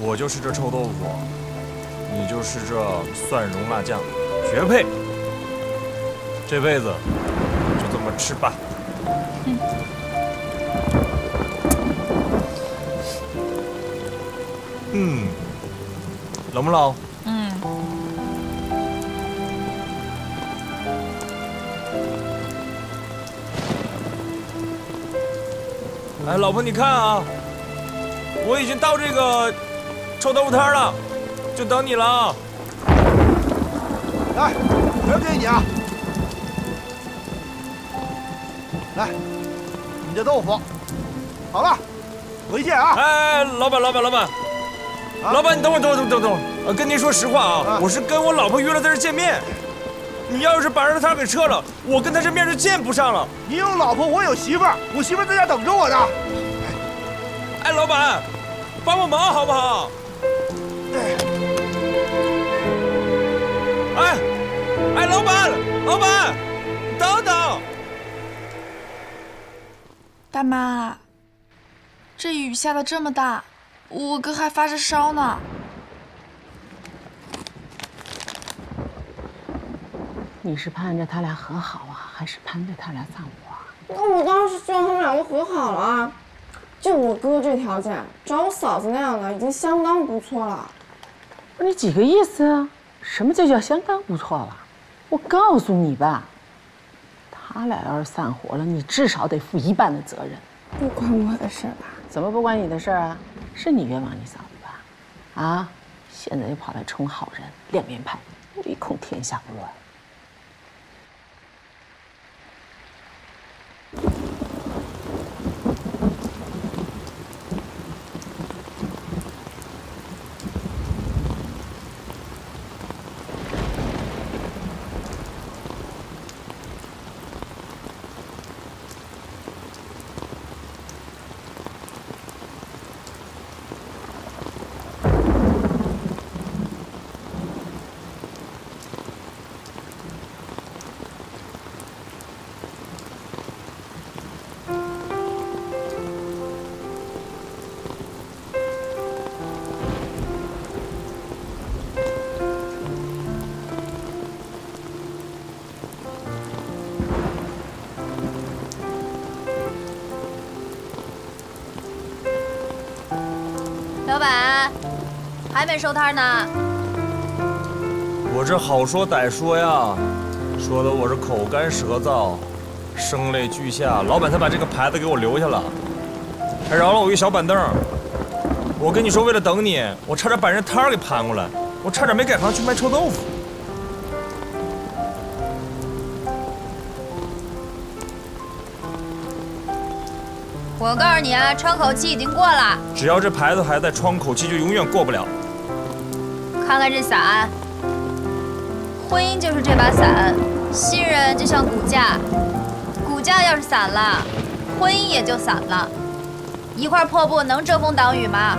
我就是这臭豆腐，你就是这蒜蓉辣酱，绝配！这辈子就这么吃吧。冷不冷？哎，老婆，你看啊，我已经到这个臭豆腐摊了，就等你了啊！来，全给你啊！来，你的豆腐，好了，回见啊！哎，老板，老板，你等会儿，跟您说实话啊，我是跟我老婆约了在这见面。你要是把这摊给撤了，我跟她这面就见不上了。你有老婆，我有媳妇儿，我媳妇儿在家等着我呢。哎，老板，帮帮忙好不好？哎，老板，等等。大妈，这雨下得这么大，我哥还发着烧呢。你是盼着他俩和好啊，还是盼着他俩散伙啊？那我当然是希望他们两个和好了啊！就我哥这条件，找我嫂子那样的已经相当不错了。你几个意思啊？什么叫相当不错了？我告诉你吧，他俩要是散伙了，你至少得负1半的责任。不关我的事吧？怎么不关你的事啊？是你冤枉你嫂子吧？啊！现在又跑来充好人，两面派，唯恐天下不乱。老板，还没收摊呢。我这好说歹说呀，说的我是口干舌燥，声泪俱下，老板才把这个牌子给我留下了，还饶了我一个小板凳。我跟你说，为了等你，我差点把人摊儿给盘过来，我差点没改行去卖臭豆腐。我告诉你啊，窗口期已经过了。只要这牌子还在，窗口期就永远过不了。看看这伞，婚姻就是这把伞，信任就像骨架，骨架要是散了，婚姻也就散了。一块破布能遮风挡雨吗？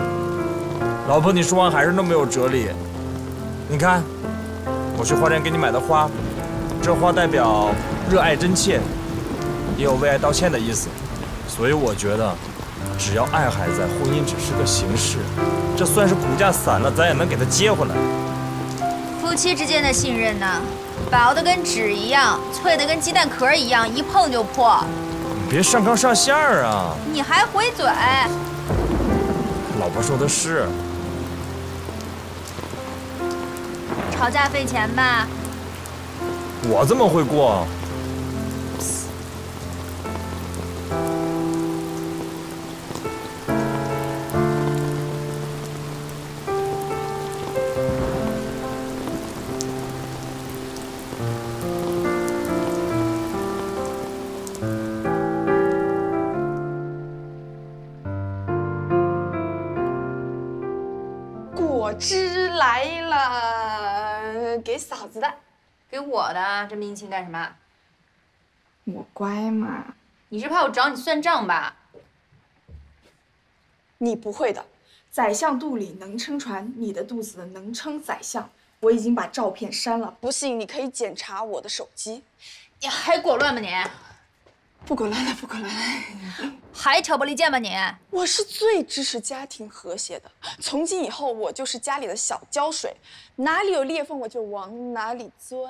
老婆，你说话还是那么有哲理。你看，我去花店给你买的花，这花代表热爱真切，也有为爱道歉的意思。所以我觉得，只要爱还在，婚姻只是个形式。这算是骨架散了，咱也能给它接回来。夫妻之间的信任呢，薄的跟纸一样，脆的跟鸡蛋壳一样，一碰就破。你别上纲上线儿啊！你还回嘴？老婆说的是。吵架费钱吧？我这么会过？果汁来了，给嫂子的，给我的，这么殷勤干什么？我乖嘛。你是怕我找你算账吧？你不会的，宰相肚里能撑船，你的肚子能撑宰相。我已经把照片删了，不信你可以检查我的手机。你还裹乱吗你？不裹乱了，不裹乱了。还挑拨离间吗你？我是最支持家庭和谐的，从今以后我就是家里的小胶水，哪里有裂缝我就往哪里钻。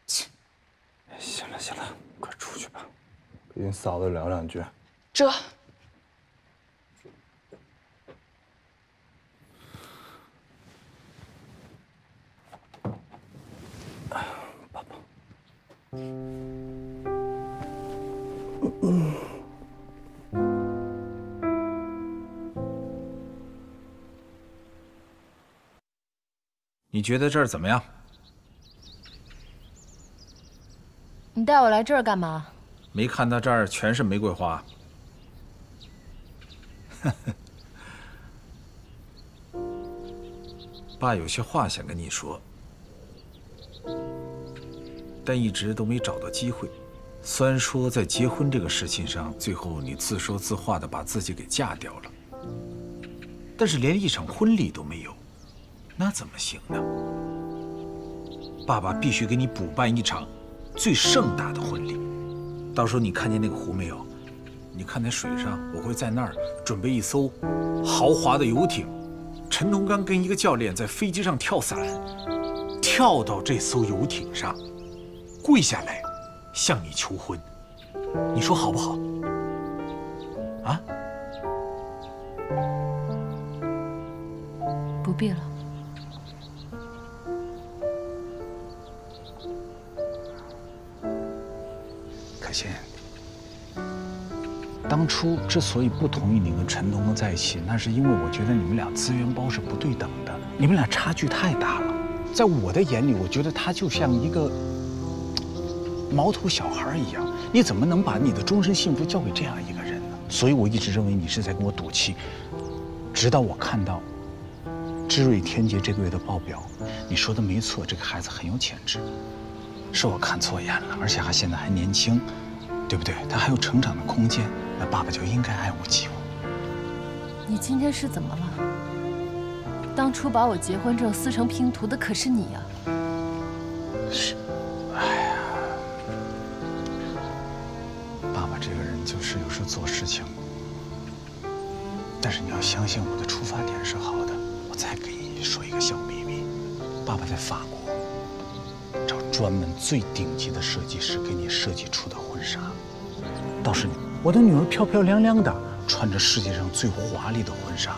行了行了，快出去吧，跟嫂子聊两句。这。爸爸。你觉得这儿怎么样？你带我来这儿干嘛？没看到这儿全是玫瑰花。爸有些话想跟你说，但一直都没找到机会。虽然说在结婚这个事情上，最后你自说自话的把自己给嫁掉了，但是连一场婚礼都没有，那怎么行呢？爸爸必须给你补办一场最盛大的婚礼。到时候你看见那个湖没有？你看在水上，我会在那儿准备一艘豪华的游艇，陈同刚跟一个教练在飞机上跳伞，跳到这艘游艇上，跪下来向你求婚，你说好不好？啊？不必了。可心，当初之所以不同意你跟陈同刚在一起，那是因为我觉得你们俩资源包是不对等的，你们俩差距太大了。在我的眼里，我觉得他就像一个毛头小孩一样，你怎么能把你的终身幸福交给这样一个人呢？所以我一直认为你是在跟我赌气，直到我看到知瑞天杰这个月的报表，你说的没错，这个孩子很有潜质，是我看错眼了，而且他现在还年轻，对不对？他还有成长的空间，那爸爸就应该爱屋及乌。你今天是怎么了？当初把我结婚证撕成拼图的可是你呀！是，哎呀，爸爸这个人就是有时做事情，但是你要相信我的出发点是好的。我再给你说一个小秘密，爸爸在法国找专门最顶级的设计师给你设计出的婚纱，到时我的女儿漂漂亮亮的穿着世界上最华丽的婚纱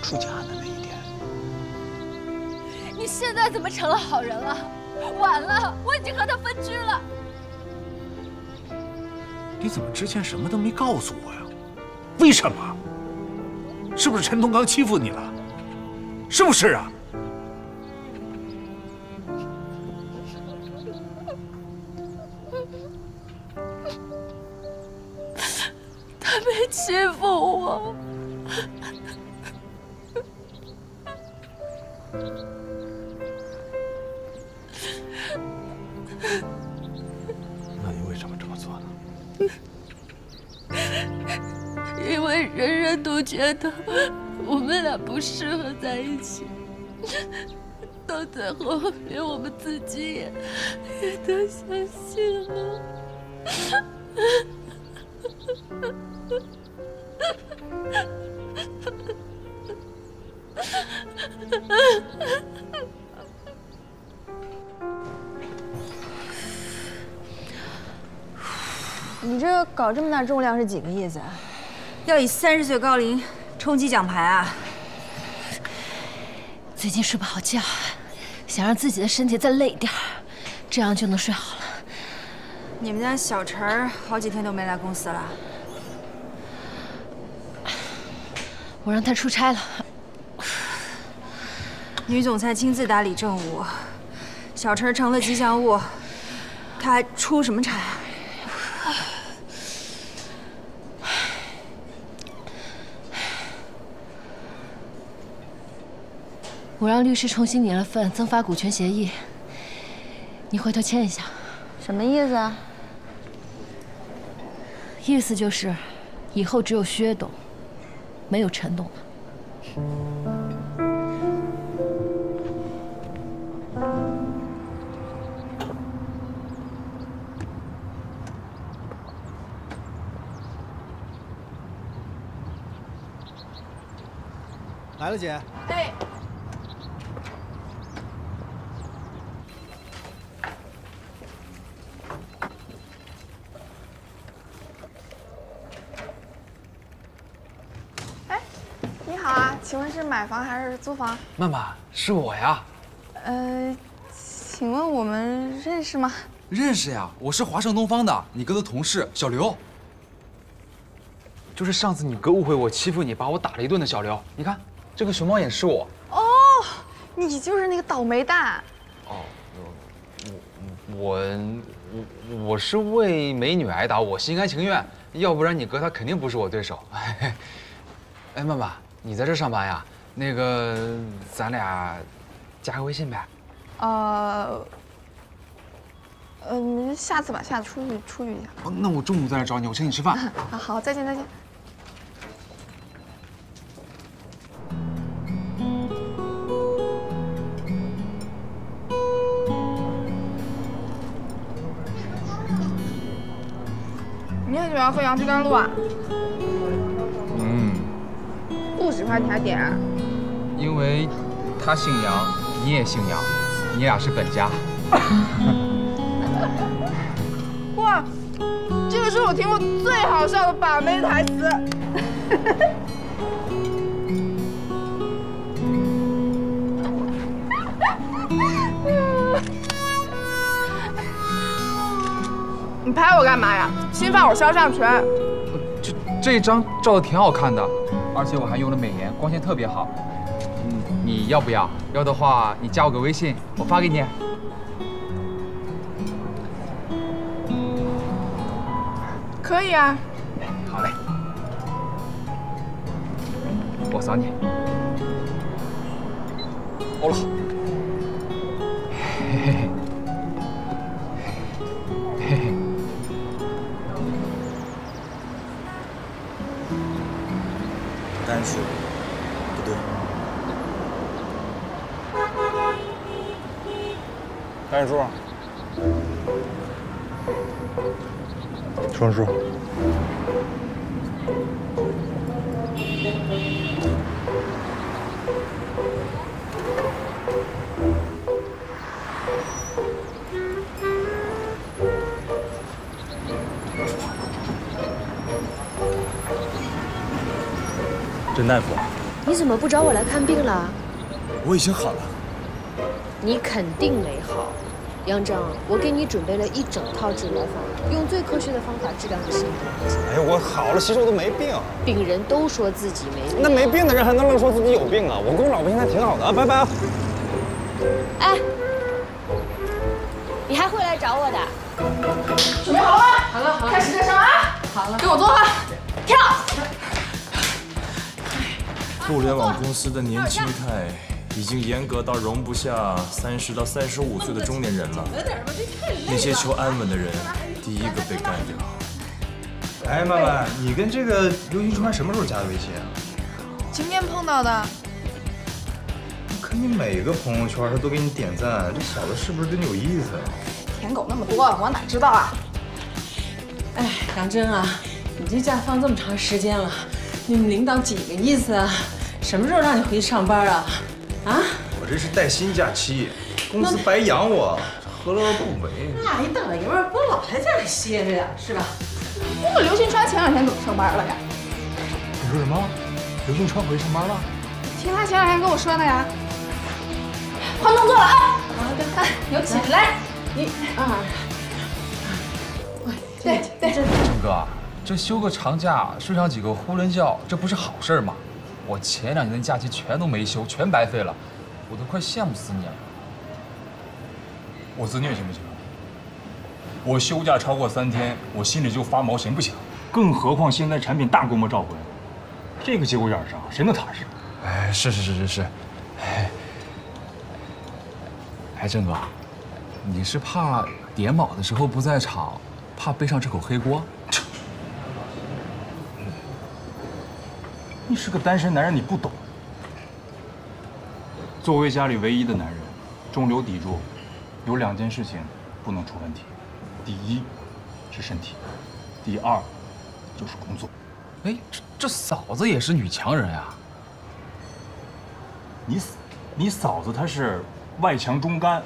出嫁的那一天。你现在怎么成了好人了？晚了，我已经和他分居了。你怎么之前什么都没告诉我呀？为什么？是不是陈同刚欺负你了？是不是啊？他他没欺负我。那你为什么这么做呢？因为人人都觉得我们俩不适合在一起，到最后连我们自己也都相信了。你这搞这么大重量是几个意思啊？要以30岁高龄冲击奖牌啊？最近睡不好觉，想让自己的身体再累点儿，这样就能睡好了。你们家小陈儿好几天都没来公司了。我让他出差了。女总裁亲自打理政务，小陈成了吉祥物，他还出什么差啊？我让律师重新拟了份增发股权协议，你回头签一下。什么意思啊？意思就是，以后只有薛董，没有陈董了。来了，姐。哎。你好啊，请问是买房还是租房？曼曼，是我呀。请问我们认识吗？认识呀，我是华盛东方的，你哥的同事小刘。就是上次你哥误会我欺负你，把我打了一顿的小刘。你看，这个熊猫眼是我。哦，你就是那个倒霉蛋。哦，我是为美女挨打，我心甘情愿，要不然你哥他肯定不是我对手。哎，曼曼，你在这上班呀？那个，咱俩加个微信呗。下次吧，下次出去一下。哦，那我中午再来找你，我请你吃饭。好，再见再见。你很喜欢喝杨枝甘露啊？不喜欢你还点啊？因为他姓杨，你也姓杨，你俩是本家。哇，这个是我听过最好笑的把妹台词。你拍我干嘛呀？侵犯我肖像权。这一张照的挺好看的，而且我还用了美颜，光线特别好。你要不要？要的话，你加我个微信，我发给你。可以啊。好嘞，我扫你。欧了。嘿嘿嘿。嘿嘿。单数不对，单数，双数，甄大夫，你怎么不找我来看病了？我已经好了。你肯定没好，杨正，我给你准备了一整套治疗方案，用最科学的方法治疗你心里的病。哎呀，我好了，其实我都没病。病人都说自己没病，那没病的人还能愣说自己有病啊？我跟我老婆现在挺好的啊，拜拜啊。哎，你还会来找我的？准备好了吗？好了，开始热身啊！好了，跟我做啊！跳。互联网公司的年轻态已经严格到容不下30到35岁的中年人了。那些求安稳的人，第一个被干掉。哎，曼曼，你跟这个刘金川什么时候加的微信啊？今天碰到的。我看你每个朋友圈他都给你点赞，这小子是不是对你有意思？舔狗那么多，我哪知道啊？哎，杨真啊，你这假放这么长时间了，你们领导几个意思啊？什么时候让你回去上班啊？啊？我这是带薪假期，公司白养我，何乐而不为？那你大老爷们儿不老在家里歇着呀，是吧？那个刘新川前2天怎么上班了呀？你说什么？刘金川回去上班了？听他前2天跟我说的呀。换动作了啊！好的，看有请来，1、2。对，郑哥，这休个长假，睡上几个囫囵觉，这不是好事吗？我前2年的假期全都没休，全白费了，我都快羡慕死你了。我自虐行不行？我休假超过3天，我心里就发毛，行不行？更何况现在产品大规模召回，这个节骨眼上谁能踏实？哎，是。哎，郑哥，你是怕点卯的时候不在场，怕背上这口黑锅？你是个单身男人，你不懂。作为家里唯一的男人，中流砥柱，有2件事情不能出问题。第一是身体，第2就是工作。哎，这嫂子也是女强人呀。你嫂子她是外强中干。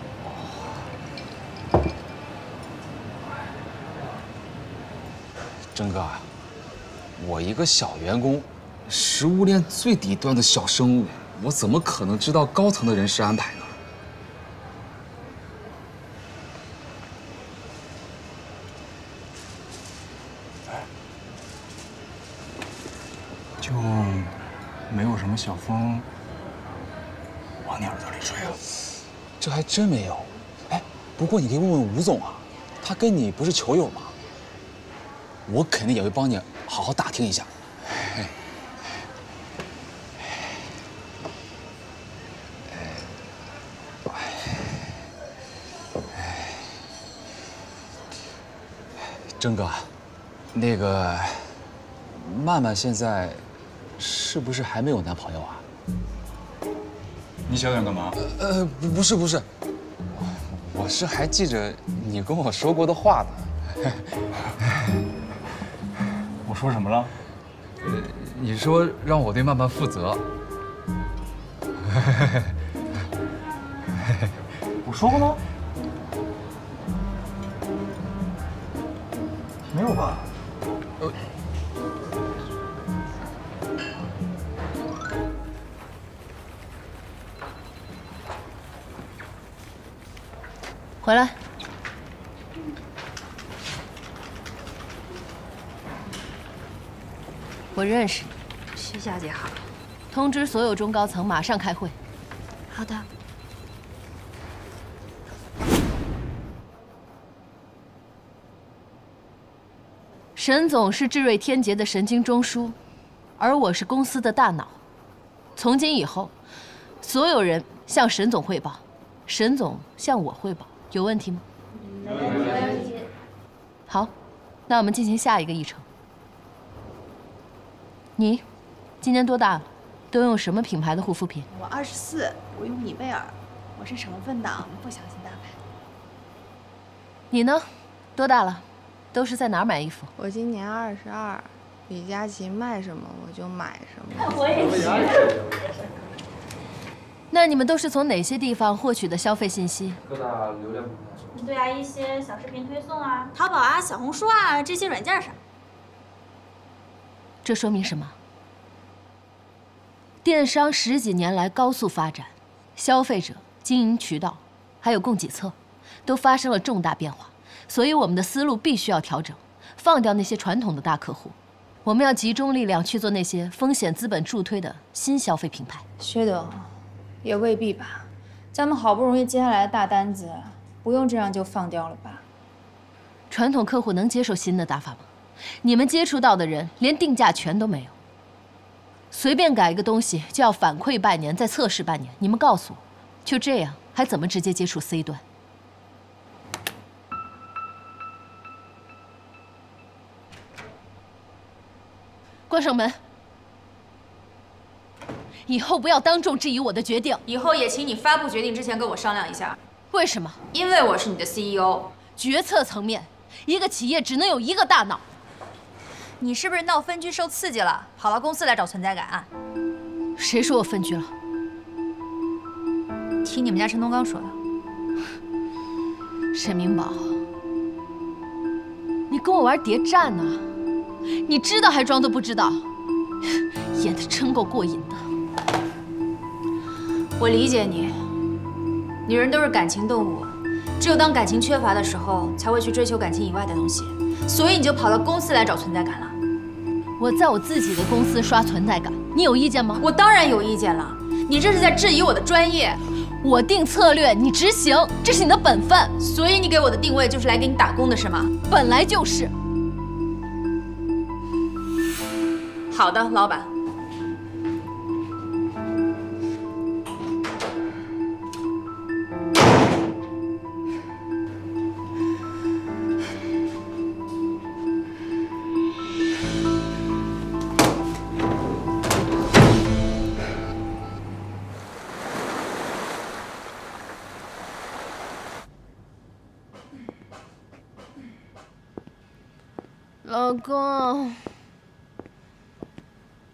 郑哥，我一个小员工，食物链最底端的小生物，我怎么可能知道高层的人事安排呢？就没有什么小风往你耳朵里吹啊？这还真没有。哎，不过你可以问问吴总啊，他跟你不是球友吗？我肯定也会帮你好好打听一下。郑哥，那个曼曼现在是不是还没有男朋友啊？你想干嘛？不是，我是还记着你跟我说过的话呢。我说什么了？你说让我对曼曼负责。我说过吗？没有吧？回来。我认识你。徐小姐好。通知所有中高层马上开会。好的。沈总是智瑞天杰的神经中枢，而我是公司的大脑。从今以后，所有人向沈总汇报，沈总向我汇报，有问题吗？没问题。好，那我们进行下一个议程。你今年多大了？都用什么品牌的护肤品？我24，我用米贝尔。我是省份党，不相信大牌。你呢？多大了？都是在哪儿买衣服？我今年22，李佳琦卖什么我就买什么。我也是。那你们都是从哪些地方获取的消费信息？各大流量平台。对啊，一些小视频推送啊，淘宝啊、小红书啊这些软件上。这说明什么？电商10几年来高速发展，消费者、经营渠道，还有供给侧，都发生了重大变化。所以我们的思路必须要调整，放掉那些传统的大客户，我们要集中力量去做那些风险资本助推的新消费品牌。薛董，也未必吧，咱们好不容易接下来的大单子，不用这样就放掉了吧？传统客户能接受新的打法吗？你们接触到的人连定价权都没有，随便改一个东西就要反馈半年，再测试半年。你们告诉我，就这样还怎么直接接触 C 端？关上门。以后不要当众质疑我的决定。以后也请你发布决定之前跟我商量一下。为什么？因为我是你的 CEO。决策层面，一个企业只能有一个大脑。你是不是闹分居受刺激了，跑到公司来找存在感？谁说我分居了？听你们家陈东刚说的。沈明宝，你跟我玩谍战呢？你知道还装作不知道，演得真够过瘾的。我理解你，女人都是感情动物，只有当感情缺乏的时候，才会去追求感情以外的东西。所以你就跑到公司来找存在感了。我在我自己的公司刷存在感，你有意见吗？我当然有意见了，你这是在质疑我的专业。我定策略，你执行，这是你的本分。所以你给我的定位就是来给你打工的是吗？本来就是。好的，老板。老公，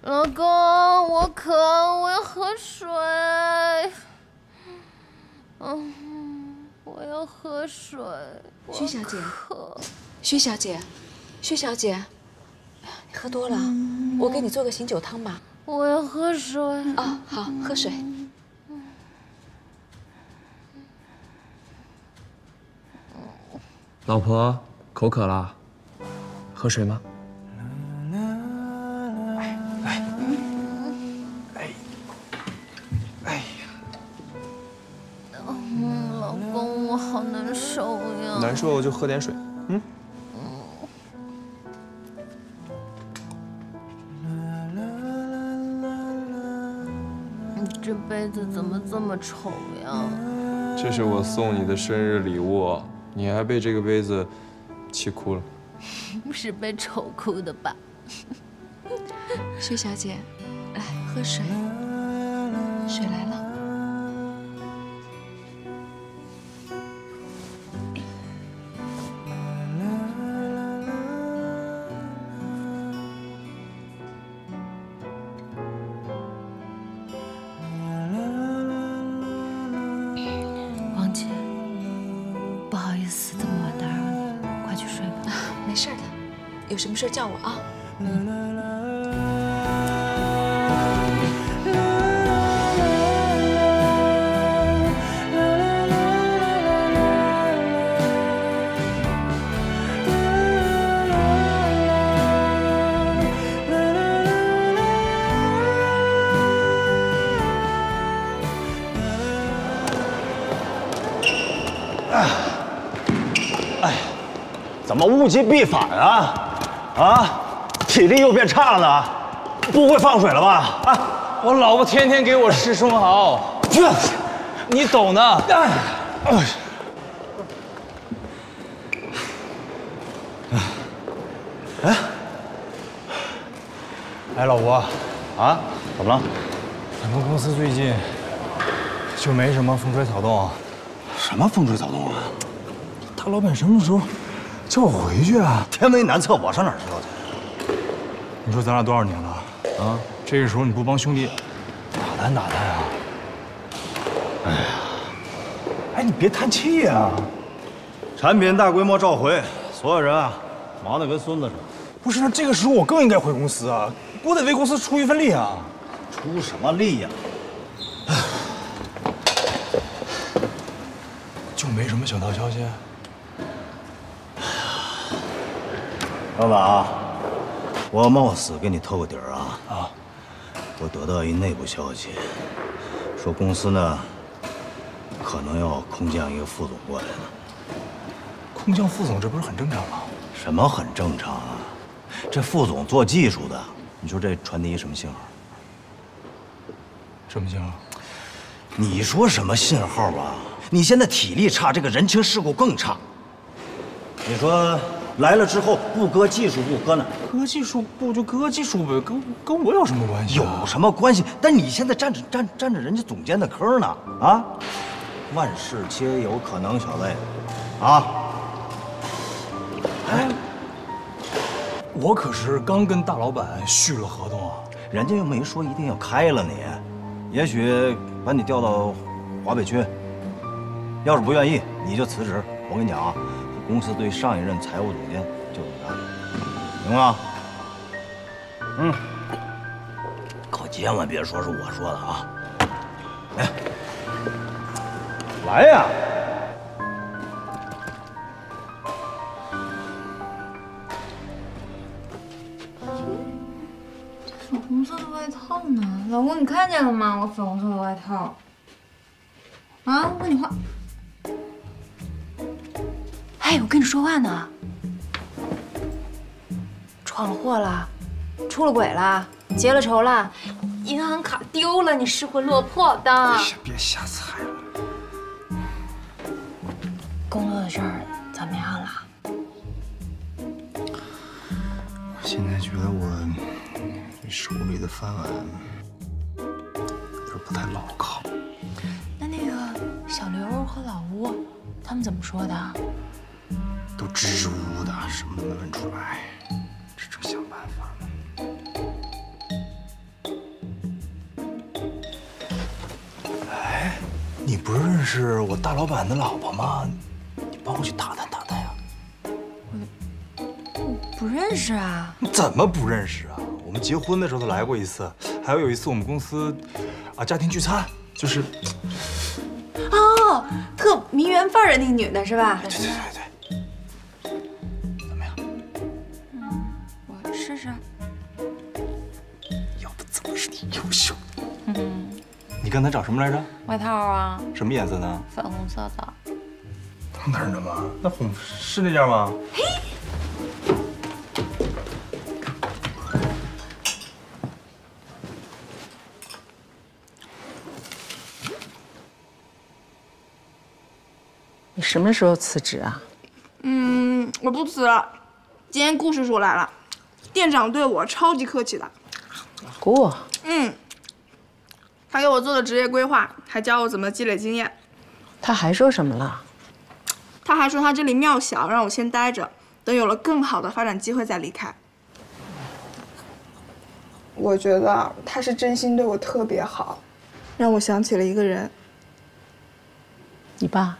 老公，我渴，我要喝水。我要喝水。薛小姐，薛小姐，薛小姐，你喝多了，我给你做个醒酒汤吧。我要喝水。哦，好，喝水。老婆，口渴了。喝水吗？老公，我好难受呀。难受就喝点水。你这杯子怎么这么丑呀？这是我送你的生日礼物，你还被这个杯子气哭了。是被丑哭的吧？薛小姐，来喝水，水来了。王姐，不好意思，这么晚打扰你，快去睡吧。没事的。有什么事叫我啊。哎，怎么物极必反啊？啊，体力又变差了呢，不会放水了吧？啊，我老婆天天给我吃生蚝，你懂的。哎，老吴，啊，怎么了？咱们公司最近就没什么风吹草动。什么风吹草动啊？大老板什么时候叫我回去啊？天危难测，我上哪儿知道去？你说咱俩多少年了啊？这个时候你不帮兄弟打探打探啊？哎呀，哎，你别叹气呀！产品大规模召回，所有人啊忙得跟孙子似的。不是，那这个时候我更应该回公司啊！我得为公司出一份力啊！出什么力呀？就没什么小道消息。老板啊，我冒死给你透个底儿啊！我得到一内部消息，说公司呢可能要空降一个副总过来呢。空降副总，这不是很正常吗？什么很正常啊？这副总做技术的，你说这传递一什么信号？什么信号？你说什么信号啊？你现在体力差，这个人情世故更差。你说来了之后不搁技术部，搁哪？搁技术部就搁技术部，跟我有什么关系？有什么关系？但你现在占着人家总监的坑呢啊！万事皆有可能，小子啊！哎，我可是刚跟大老板续了合同啊，人家又没说一定要开了你，也许把你调到华北区。要是不愿意，你就辞职。我跟你讲啊，公司对上一任财务总监就这么干，明白吗？嗯，可千万别说是我说的啊！来，来呀！粉红色的外套呢？老公，你看见了吗？我粉红色的外套。啊，我帮你换。哎，我跟你说话呢。闯了祸了，出了轨了，结了仇了，银行卡丢了，你失魂落魄的。别瞎猜了。工作的事儿怎么样了？我现在觉得我手里的饭碗有点不太牢靠。那个小刘和老吴，他们怎么说的？都支支吾吾的，什么都没问出来，这正想办法呢。哎，你不认识我大老板的老婆吗？你帮我去打探打探呀。我不认识啊。你怎么不认识啊？我们结婚的时候她来过一次，还有一次我们公司家庭聚餐，就是。哦，特迷缘份儿的那女的是吧？对。我试试。要不怎么是你优秀？你刚才找什么来着？外套啊。什么颜色呢？粉红色的。哪儿呢吗？那红是那件吗？嘿。你什么时候辞职啊？我不辞了。今天顾叔叔来了，店长对我超级客气的。顾。他给我做了职业规划，还教我怎么积累经验。他还说什么了？他还说他这里庙小，让我先待着，等有了更好的发展机会再离开。我觉得他是真心对我特别好，让我想起了一个人。你爸。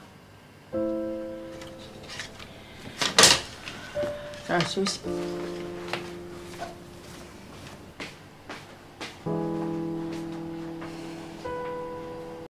早点休息。